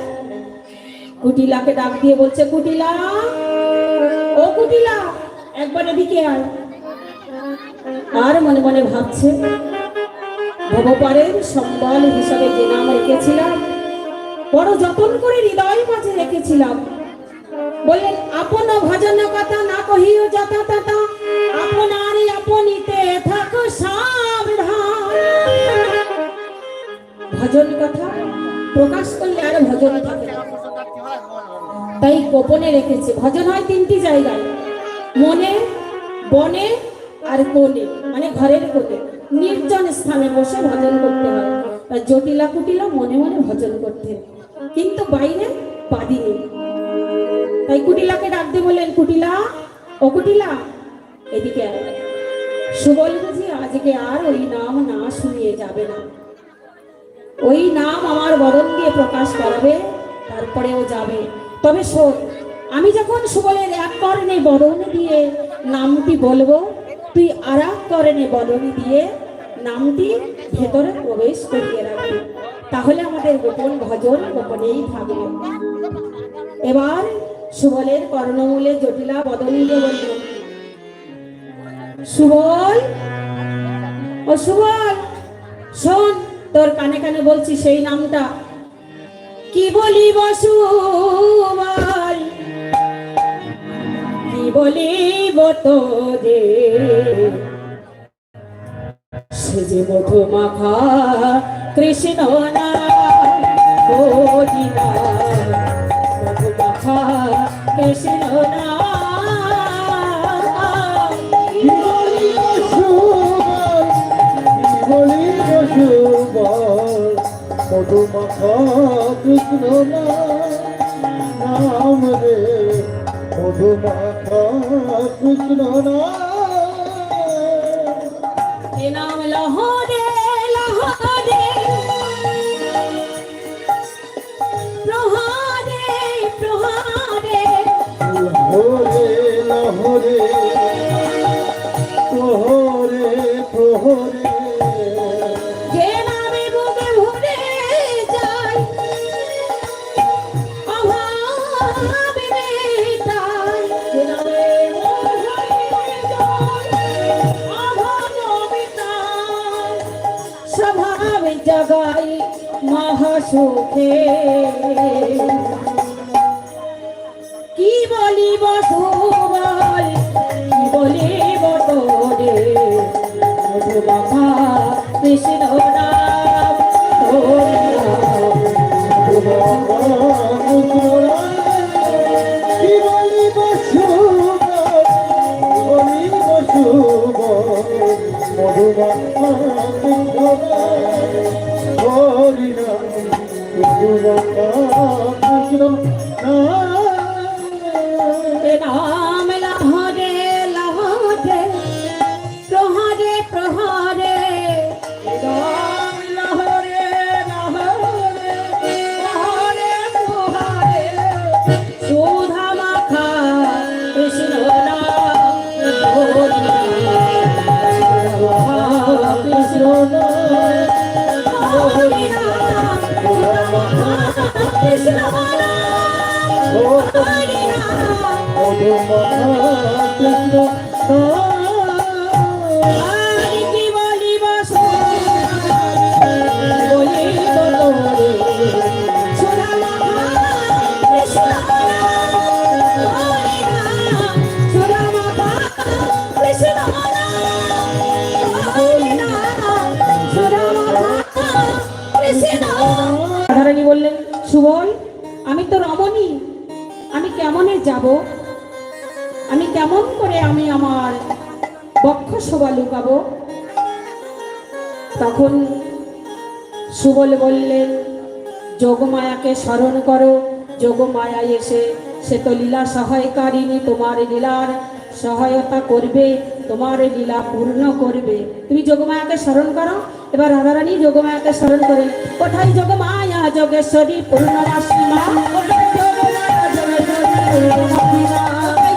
কুটিলাকে ডাক দিয়ে বলছে, কুটিলা, ও কুটিলা, একবার এদিকে আয়। আর মনে মনে ভাবছে, ভগবানের সম্বল হিসাবে যে নাম রেখেছিলাম, বড় যত্ন করে হৃদয় মাঝে রেখেছিলাম। বললেন, আপন ভজন কথা না কহিও যথা তথা, আপনারই আপনিতে থাকো সাবধান। ভজন কথা প্রকাশ করলে আর ভজন থাকে না, তাই গোপনে রেখেছে। ভজন হয় তিনটি জায়গায়, মনে, বনে আর কোণে, মানে ঘরের কোণে নির্জন স্থানে বসে ভজন করতে হয়। আর জটিলা কুটিলা মনে মনে ভজন করতেন, কিন্তু বাইরে বাদিনী। তাই কুটিলাকে ডাক দিয়ে বললেন, কুটিলা, ও কুটিলা, এদিকে আয়। সুবল বুঝি আজকে আর ওই নাম না শুনিয়ে যাবে না, ওই নাম আমার বদন দিয়ে প্রকাশ করাবে, তারপরেও যাবে। তবে শোন, আমি যখন সুবলের এক কর্ণে বদন দিয়ে নামটি বলবো, তুই আর এক কর্ণে বদন দিয়ে নামটি ভেতরে প্রবেশ করিয়ে রাখবি, তাহলে আমাদের গোপন ভজন গোপনেই থাকবে। এবার সুবলের কর্ণমূলে জটিলা বদন দিয়ে বলল, সুবল, ও সুবল, শোন, তোর কানে কানে বলছি সেই নামটা। কি বলিব সুবল, কি বলিব তোরে, সে যে মধু মাখা কৃষ্ণ না, মধু মাখা কৃষ্ণ না। মধুমাখা কৃষ্ণ নাম রে, মধুমাখা কৃষ্ণ এ নাম লহরে লহরে প্রহারে প্রহারে, লহরে লহরে প্রহরে প্রহরে, যে নামে বুকে ভরে যায় অভাব মেটায়, যে নামে বুকে ভরে যায় অভাব মেটায়, স্বভাব জাগায় মহাসুখে। কি বলিব সুবল, কি বলিব তোরে, মধুমাখা কৃষ্ণ নাম, কি বলিব সুবল, বলিব সুবল, মধুমাখা কৃষ্ণ হরি নাম, মধুমাখা কৃষ্ণ এ নাম লহরে লহরে প্রহারে প্রহারে, এ নাম লহরে লহরে প্রহারে প্রহারে, সুধা মাখা কৃষ্ণ নাম, কৃষ্ণ হরি নাম, কৃষ্ণ হরি নাম। আর কি বলিব বলিব তোরে, সুধা মাখা কৃষ্ণ নাম, হরি নাম, সুধা মাখা কৃষ্ণ নাম, হরি নাম, সুধা মাখা কৃষ্ণ। রাধারানী বললেন, সুবল, আমি তো রমণী, আমি কেমনে যাব, আমি কেমন করে আমি আমার বক্ষ শোভা লুকাবো? তখন সুবল বললেন, যোগমায়াকে স্মরণ করো, যোগমায়া এসে সে তো লীলা সহায়কারিণী, তোমার লীলার সহায়তা করবে, তোমার লীলা পূর্ণ করবে। তুমি যোগমায়াকে স্মরণ করো। এবার রাধারানী যোগমায়াকে স্মরণ করেন। কোথায় যোগমায়া যোগেশ্বরী পূর্ণমাসী মা, কোথায়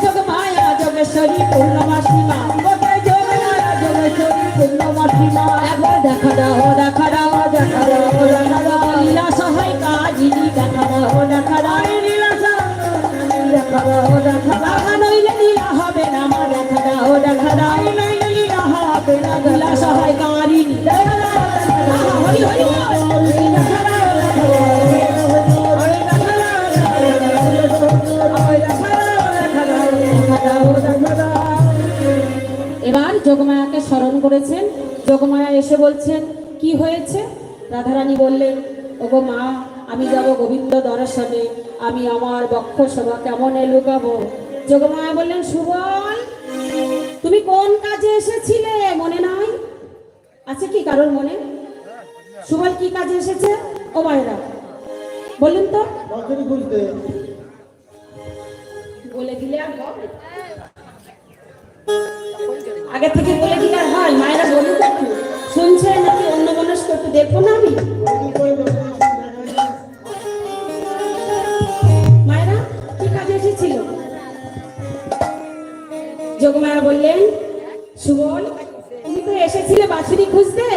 যোগমায়া যোগেশ্বরী পূর্ণমাসী মা, কোথায় যোগমায়া যোগেশ্বরী পূর্ণমাসী মা। একবার দেখা দাও, দেখা দাও, দেখা দাও, দেখা দাও, লীলা সহায়কারিণী দেখা দাও, দেখা দাও, লীলা সহায়কারিণী দেখা দাও, দেখা দাও, নইলে লীলা হবে না মা, দেখা দাও, দেখা দাও, নইলে লীলা হবে না, লীলা সহায়কারিণী দেখা দাও, দেখা দাও, হরি হরি বল, দেখা দাও, দেখা দাও, হরি দেখা দাও, দেখা দাও, দেখা দাও। এবার যোগমায়াকে স্মরণ করেছেন। যোগমায়া এসে বলছেন, কি হয়েছে? রাধারানী বললেন, ওগো মা, আমি যাব গোবিন্দ দর্শনে, আমি আমার বক্ষ সভা কেমনে লুকাবো? যোগমায়া বললেন, সুবল, তুমি কোন কাজে এসেছিলে মনে নাই? আছে কি কারোর মনে? সুবল কি কাজে এসেছে? ও মায়েরা বললেন তো, বাঁশরি খুঁজতে। বলে দিলে আর হবে? আগে থেকে বলে দিলে আর হয়? মায়েরা বলুন তো একটু, শুনছে নাকি অন্য মনস্ক, একটু দেখবো না আমি। মায়েরা কি কাজে এসেছিল? যোগমায়া বললেন, সুবল, তুমি তো এসেছিলে বাঁশরি খুঁজতে।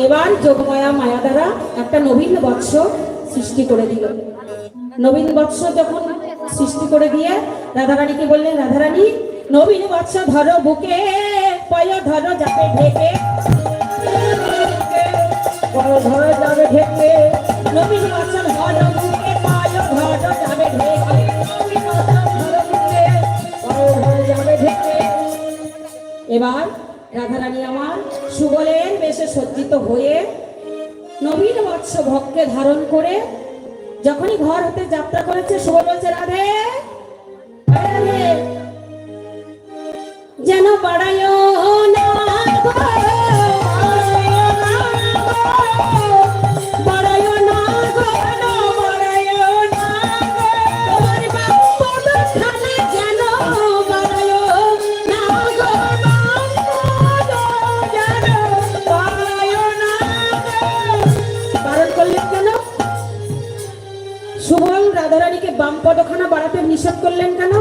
এবার যোগমায়া মায়া দ্বারা একটা নবীন বৎস সৃষ্টি করে দিল। নবীন বৎস যখন সৃষ্টি করে দিয়ে রাধারানীকে বললেন, রাধারানী, নবীন বৎস ধরো বুকে, পয় ধরো যাবে ঢেকে, পয় ধরো যাবে ঢেকে, নবীন বৎস ধরো বুকে, পয় ধরো যাবে ঢেকে, নবীন বৎস ধরো বুকে, পয় ধরো যাবে ঢেকে। এবার রাধারানী আমার সুবলের বেশে সজ্জিত হয়ে নবীন বৎস ভক্তকে ধারণ করে যখনই ঘর হতে যাত্রা করেছে, সুবল বলছে, রাধে রাধে, যেন বাড়ায়ও না গো, বাড়ায়ও না গো, বাড়ায়ও না গো, তোমার বাপ্পখানে যেন বাড়ায়ও না গো, যেন বাড়ায়ও না গো। বারণ করলেন কেন? সুবল রাধারানীকে বাম পদখানা বাড়াতে নিষেধ করলেন কেন?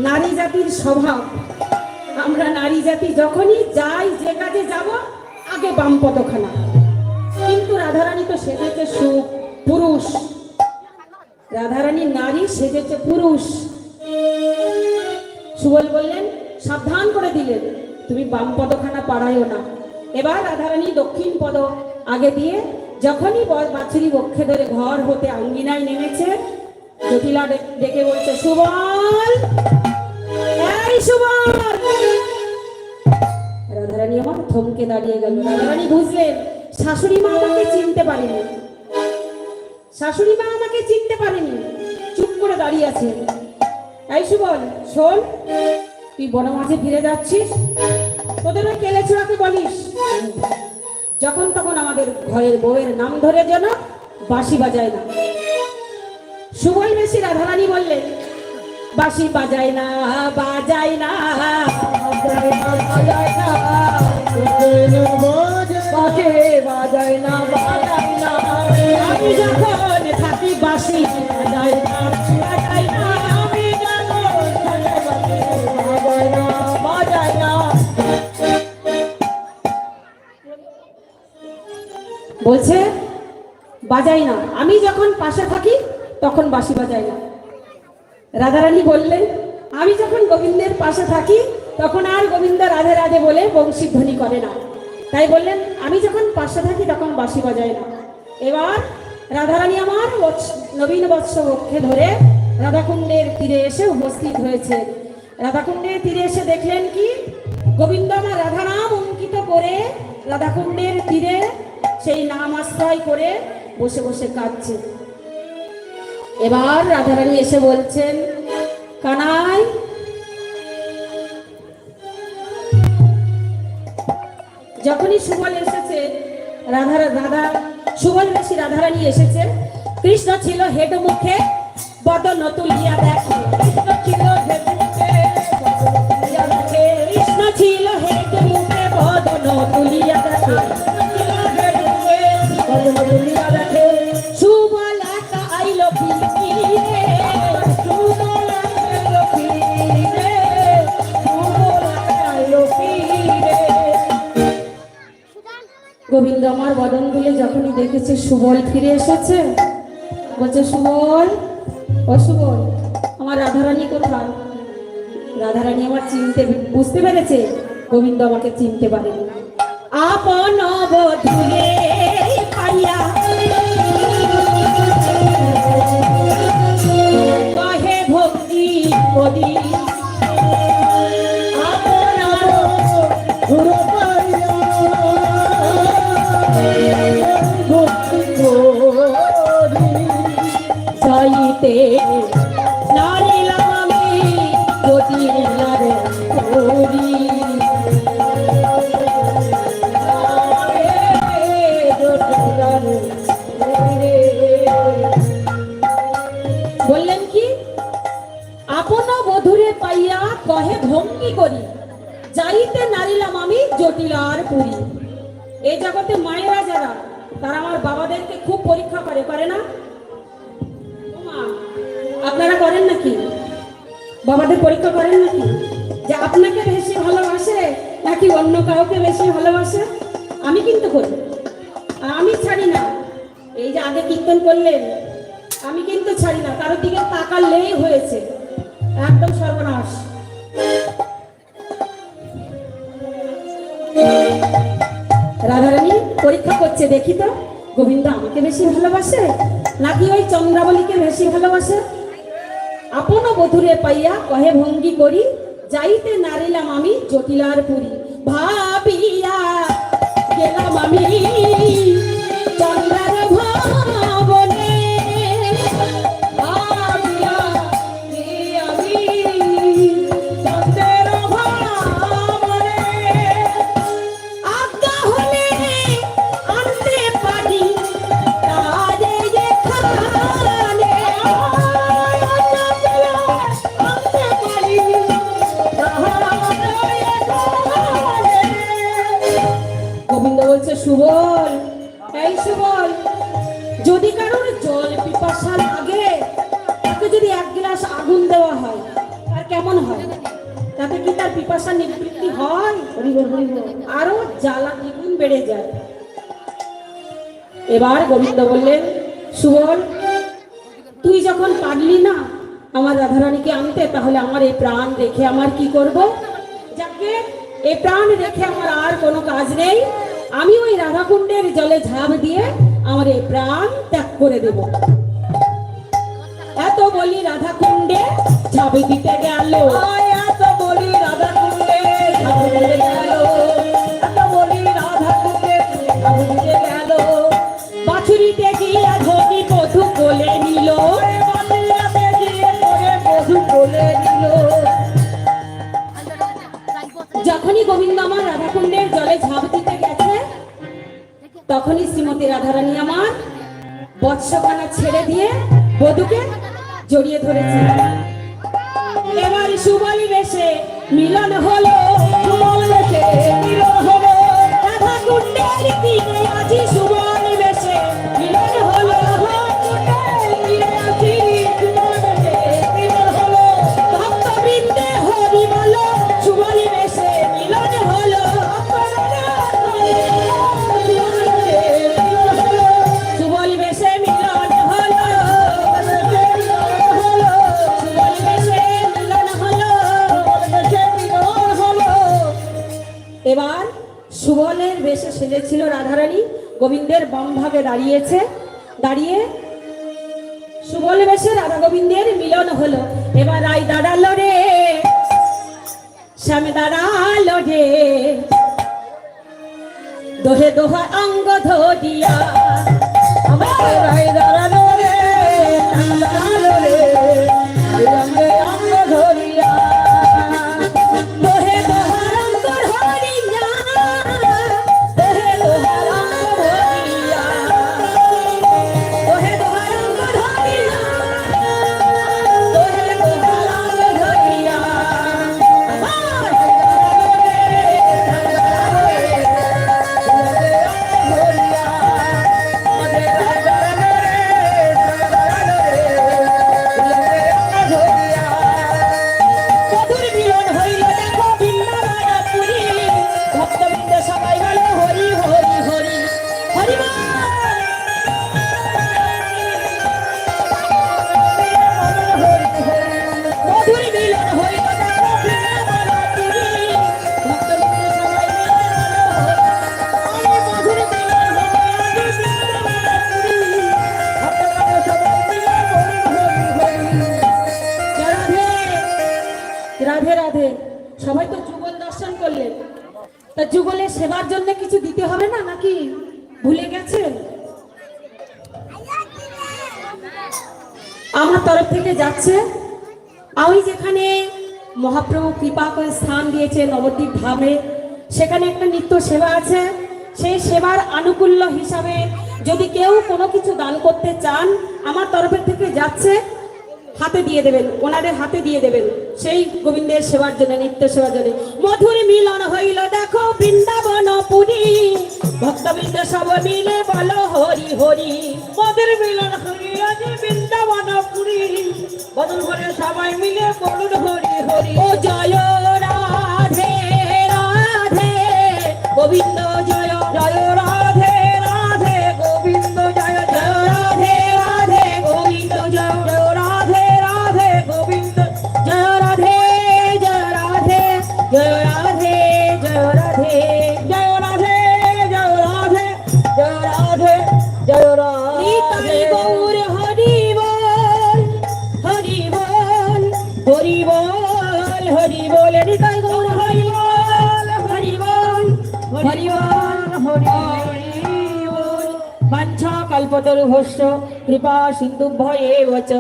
নারী জাতির স্বভাব, আমরা নারী জাতি যখনই যাই, যে কাজে যাব, আগে বাম পদখানা। কিন্তু রাধারানী তো সেজেছে পুরুষ, রাধারানী নারী সেজেছে পুরুষ। সুবল বললেন, সাবধান করে দিলেন, তুমি বাম পদখানা পাড়ায়ও না। এবার রাধারানী দক্ষিণ পদ আগে দিয়ে যখনই বাছুরি বক্ষে ধরে ঘর হতে আঙ্গিনায় নেমেছে, জটিলা ডেকে বলছে, সুবল, এই সুবল। রাধারানী আমার থমকে দাঁড়িয়ে গেল। রাধারানী বুঝলেন শাশুড়ি মা আমাকে চিনতে পারেনি, শাশুড়ি মা আমাকে চিনতে পারেনি, চুপ করে দাঁড়িয়ে আছে। এই সুবল, শোন, তুই বন মাঝে ফিরে যাচ্ছিস, তোদের ওই কেলেছোড়াকে বলিস যখন তখন আমাদের ঘরের বউয়ের নাম ধরে যেন বাঁশি বাজায় না। সুবল বেশি রাধারানী বললেন, বাঁশি বাজায় না, বাজায় না, বাজায় না, বাজায় না, বাজায় না, বাজায় না, আমি যখন থাকি বাঁশি বাজায় না, বাজায় না, আমি যখন বাজায় না, বাজায় না। বলছে বাজাই না, আমি যখন পাশে থাকি তখন বাঁশি বাজাই না। রাধারানী বললেন, আমি যখন গোবিন্দের পাশে থাকি তখন আর গোবিন্দ রাধে রাধে বলে বংশী ধ্বনি করে না। তাই বললেন, আমি যখন পাশে থাকি তখন বাঁশি বাজাই না। এবার রাধারানী আমার নবীন বৎস বক্ষে ধরে রাধাকুণ্ডের তীরে এসে উপস্থিত হয়েছে। রাধাকুণ্ডের তীরে এসে দেখলেন কি, গোবিন্দ আমার রাধা নাম অঙ্কিত করে রাধাকুণ্ডের তীরে সেই নাম আশ্রয় করে বসে বসে কাঁদছে। এবার রাধারানী এসে বলছেন, কানাই, যখনই সুবল এসেছে, সুবল বেশি রাধারানী এসেছে, কৃষ্ণ ছিল হেড মুখে বদন তুলিয়া দেখে, কৃষ্ণ ছিল হেড মুখে বদন তুলিয়া দেখে, কৃষ্ণ ছিল হেড মুখে বদন তুলিয়া দেখে, বদন তুলিয়া দেখে। সুবলাটা আইলো ফিরে, সুবলাটা আইলো ফিরে, সুবলাটা আইলো ফিরে। গোবিন্দ আমার বদন দুলে যখনই দেখেছে সুবল ফিরে এসেছে, বলছে সুবল, ও সুবল, আমার রাধারানী কোথায়? রাধারানী আমার চিনতে বুঝতে পেরেছে, গোবিন্দ আমাকে চিনতে পারেনি। আপন বধূরে পাইয়া কহে ভক্তি করি, আপনার গুরু পাইয়া ভক্তি করি, চাইতে নারিলাম আমি জটিলার করি। বললেন কি? আপন বধূরে পাইয়া কহে ভঙ্গি করি, যাইতে নারিলাম আমি জটিলার পুরী। এই জগতে মায়েরা যারা, তারা আমার বাবাদেরকে খুব পরীক্ষা করে, করে না? মা, আপনারা করেন নাকি? বাবাদের পরীক্ষা করেন নাকি? যে আপনাকে বেশি ভালোবাসে নাকি অন্য কাউকে বেশি ভালোবাসে? আমি কিন্তু করি, আর আমি ছাড়ি না। এই যে আগে কীর্তন করলেন, আমি কিন্তু ছাড়ি না, কারোর দিকে তাকালেই হয়েছে একদম সর্বনাশ। রাধারানী পরীক্ষা করছে, দেখি তো গোবিন্দ আমাকে বেশি ভালোবাসে নাকি ওই চন্দ্রাবলীকে বেশি ভালোবাসে। আপন বধূরে পাইয়া কহে ভঙ্গি করি, যাইতে নারিলাম আমি জটিলার পুরী। ভাবিয়া গেলাম আমি চন্দ্রার ভবনে, ভাবিয়া আমি চন্দ্রের ভবনে, আজ্ঞা হলে আনতে পারি তারে যেখানে, আনতে পারি গোবিন্দ বলছে সুবল, এই সুবল, যদি কারোর জল পিপাসা লাগে, তাকে যদি এক গ্লাস আগুন দেওয়া হয় আর কেমন হয়? তাতে কি তার পিপাসা নিবৃত্তি হয়? আরো জ্বালা দ্বিগুণ বেড়ে যায়। এবার গোবিন্দ বললেন সুবল, তুই যখন পারলি না আমার রাধারানীকে আনতে, তাহলে আমার এই প্রাণ রেখে আমার কি করব? যাকে এই প্রাণ রেখে আমার আর কোনো কাজ নেই, আমি ওই রাধাকুণ্ডের জলে ঝাঁপ দিয়ে আমার এই প্রাণ ত্যাগ করে দেব। এত বলি রাধাকুণ্ডে ঝাঁপ দিতে গেল, এত বলি রাধাকুণ্ডে ঝাঁপ দিতে গেল, এত বলি রাধাকুণ্ডে ঝাঁপ দিতে গেল। বাছুরিতে গিয়া ধনী বধূ কোলে নিল, বাছুরিতে গিয়ে করে বধূ কোলে নিল। যখনই গোবিন্দ আমার রাধাকুণ্ডের জলে ঝাঁপ দিতে গেছে, তখনই শ্রীমতী রাধারানী আমার বৎসখানা ছেড়ে দিয়ে বধূকে জড়িয়ে ধরেছে। এবার সুবলি বেশে মিলন হলো, সুবল বেশে মিলন হলো, রাধাকুণ্ডের তীরে আজি সুবলি বেশে মিলন হলো, রাধাকুণ্ডের তীরে আজি সুবল বেশে মিলন হলো। ভক্তবৃন্দে হরি বলো, সুবলি বেশে মিলন হলো, সুবলি বেশে মিলন হলো, সুবলি বেশে মিলন হলো। এবার সুবলের বেশে সেজেছিল রাধারানী, গোবিন্দের বাম ভাগে দাঁড়িয়েছে, দাঁড়িয়ে সুবল বেশে রাধা গোবিন্দের মিলন হলো। এবার রাই দাঁড়ালো রে, শ্যাম দাঁড়ালো রে, দোহে দোহা অঙ্গ ধরিয়া, আমার রাই দাঁড়ালো রে, শ্যাম দাঁড়ালো রে, অঙ্গে অঙ্গ ধরিয়া, দোহে দোহার অঙ্গ ধরিয়া, দোহে দোহার অঙ্গ ধরিয়া, দোহে দোহার অঙ্গ ভুলে গেছেন? আমার তরফ থেকে যাচ্ছে, আমি যেখানে মহাপ্রভু কৃপা করে স্থান দিয়েছে নবদ্বীপ ধামে, সেখানে একটা নিত্য সেবা আছে। সেই সেবার আনুকূল্য হিসাবে যদি কেউ কোনো কিছু দান করতে চান, আমার তরফের থেকে যাচ্ছে, হাতে দিয়ে দেবেন, ওনাদের হাতে দিয়ে দেবেন সেই গোবিন্দের সেবার জন্য, নিত্য সেবার জন্য। মধুর মিলন হইল দেখো বৃন্দাবন পুরী, ভক্তবৃন্দ সব মিলে বলো হরি হরি। মধুর মিলন হইল যে বৃন্দাবন পুরী, বদল করে সবাই মিলে বলুন হরি হরি। ও জয় রাধে রাধে গোবিন্দ জয়, জয় রাধে রাধে গোবিন্দ জয়, জয় রাধে রাধে গোবিন্দ জয়, জয় রাধে রাধে গোবিন্দ, জয় রাধে জয় রাধে জয় রাধে জয় রাধে জয় রাধে জয় রাধে জয় রাধে জয় রাধে। গৌর হরি বল হরি বল হরি বল হরি বল, নিতাই গৌর হরি বল হরি বল হরি বল হরি বল। বাঞ্ছা কল্পতরুভ্যশ্চ কৃপা সিন্ধুভ্যেব চ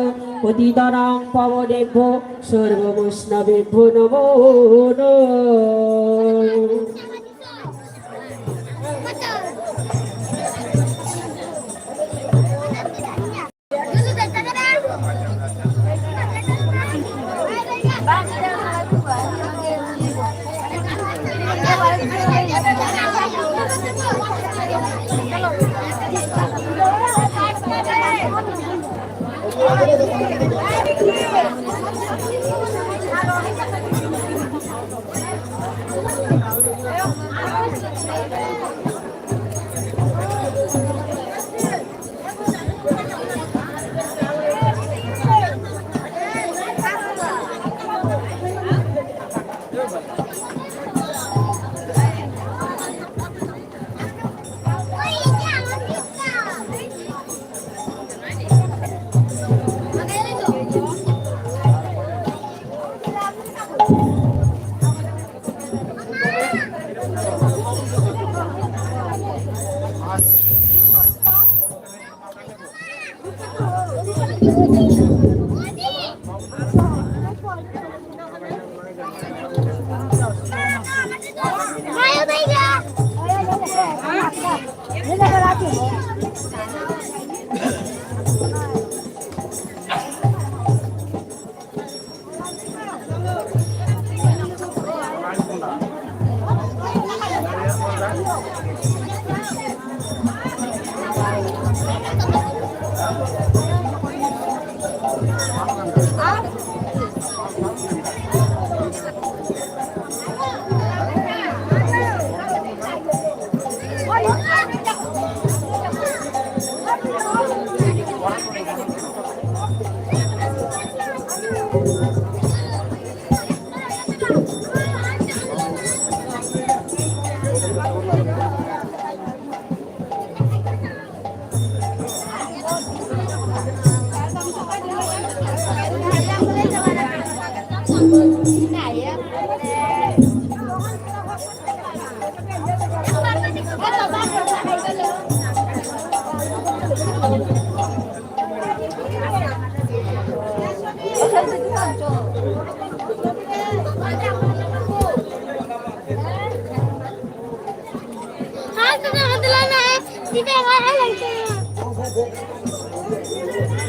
পতিতানাং পাবনেভ্যো সর্ববৈষ্ণবেভ্যো নমো নমঃ।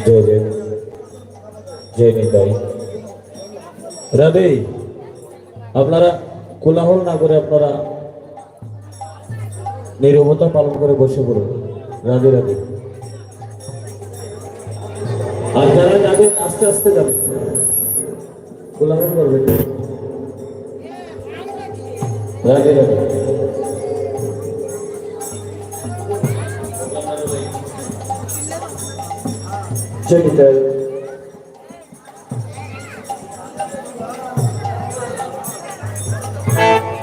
जय जय जय निताई राधे আপনারা কোলাহল না করে আপনারা নীরবতা পালন করে বসে পড়ুন। রাধে রাধে। আর যারা যাবেন আস্তে আস্তে যাবেন, কোলাহল করবেন। রাধে রাধে। जय निताई।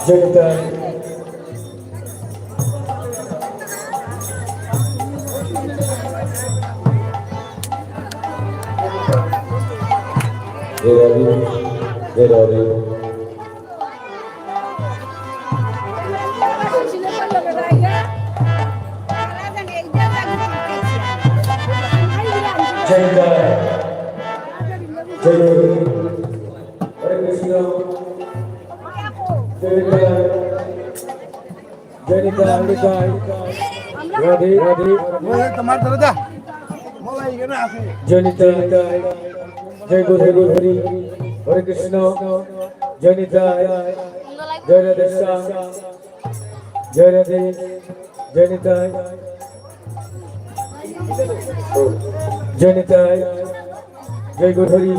जय निताई। जय राधे जय राधे। জয় নিতাই জয় হরি হরে কৃষ্ণ জয় নিতাই জয় নিতাই নিতাই রাধে রাধে তোমার ধরে যা মোবাইল এখানে আছে জয় নিতাই জয় হরি হরে কৃষ্ণ জয় নিতাই জয় রাধে শ্যাম জয় রাধে জয় নিতাই জয় নিতাই জয় হরি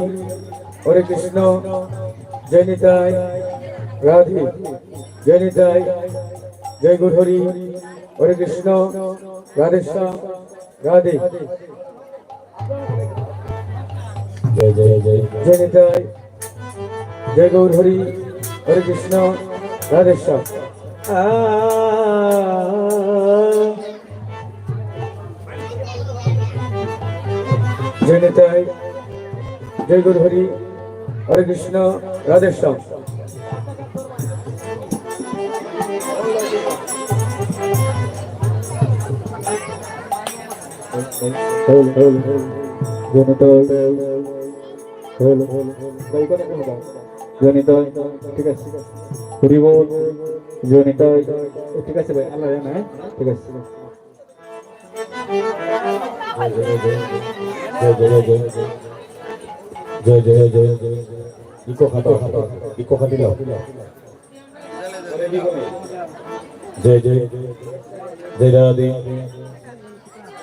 হরে কৃষ্ণ জয় নিতাই রাধে জয় নিতাই জয় হরি হরে কৃষ্ণ রাধে শ্যাম রাধে জয় জয় জয় জয় নিতাই জয় হরি হরে কৃষ্ণ রাধে শ্যাম জয় নিতাই জয় হরি হরে কৃষ্ণ রাধে শ্যাম ঠিক আছে হরি বল জয় নিতাই ঠিক আছে ভাই আল্লাহ জানে ঠিক আছে জয় জয় জয় জয় ইকো খাটি লাও জয় জয় জয় রাধে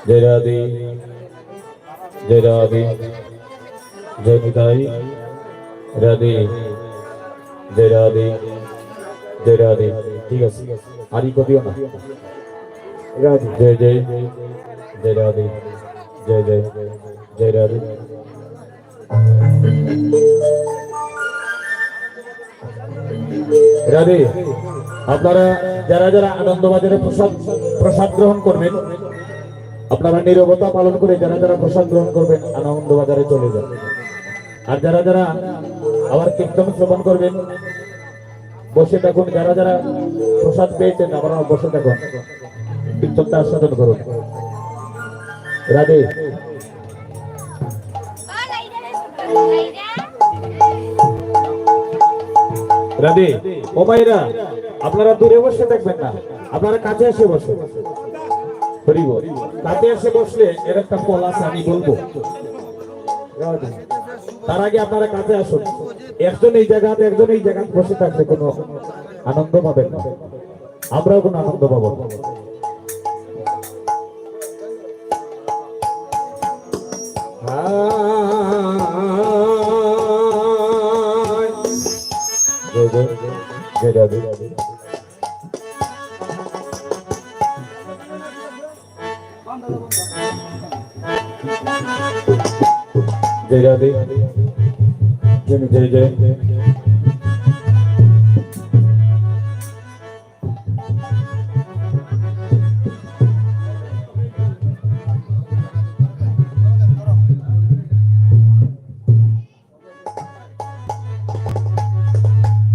জয় রাধে জয় রাধে জয় নিতাই রাধে জয় রাধে জয় রাধে ঠিক আছে আর ইকো দিও না রাধে জয় জয় জয় রাধে জয় জয় জয় রাধে রাধে আপনারা যারা যারা আনন্দবাজারে প্রসাদ গ্রহণ করবেন আপনারা নীরবতা পালন করে যারা যারা প্রসাদ গ্রহণ করবেন আনন্দবাজারে চলে যান আর যারা যারা আবার কীর্তন শ্রবণ করবেন বসে থাকুন যারা যারা প্রসাদ পেয়েছেন আপনারা বসে থাকুন কীর্তনটা আস্বাদন করুন রাধে রাধে ও ভাইরা আপনারা দূরে বসে থাকবেন না আপনারা কাছে এসে বসে হরিব কাছে এসে বসলে এর একটা ফল আছে আমি বলবো তার আগে আপনারা কাছে আসুন একজন এই জায়গাতে একজন এই জায়গায় বসে থাকলে কোনো আনন্দ পাবেন না আমরাও কোনো আনন্দ পাবো না জয় জয় জয় রাধে জয় রাধে জয় জয় জয়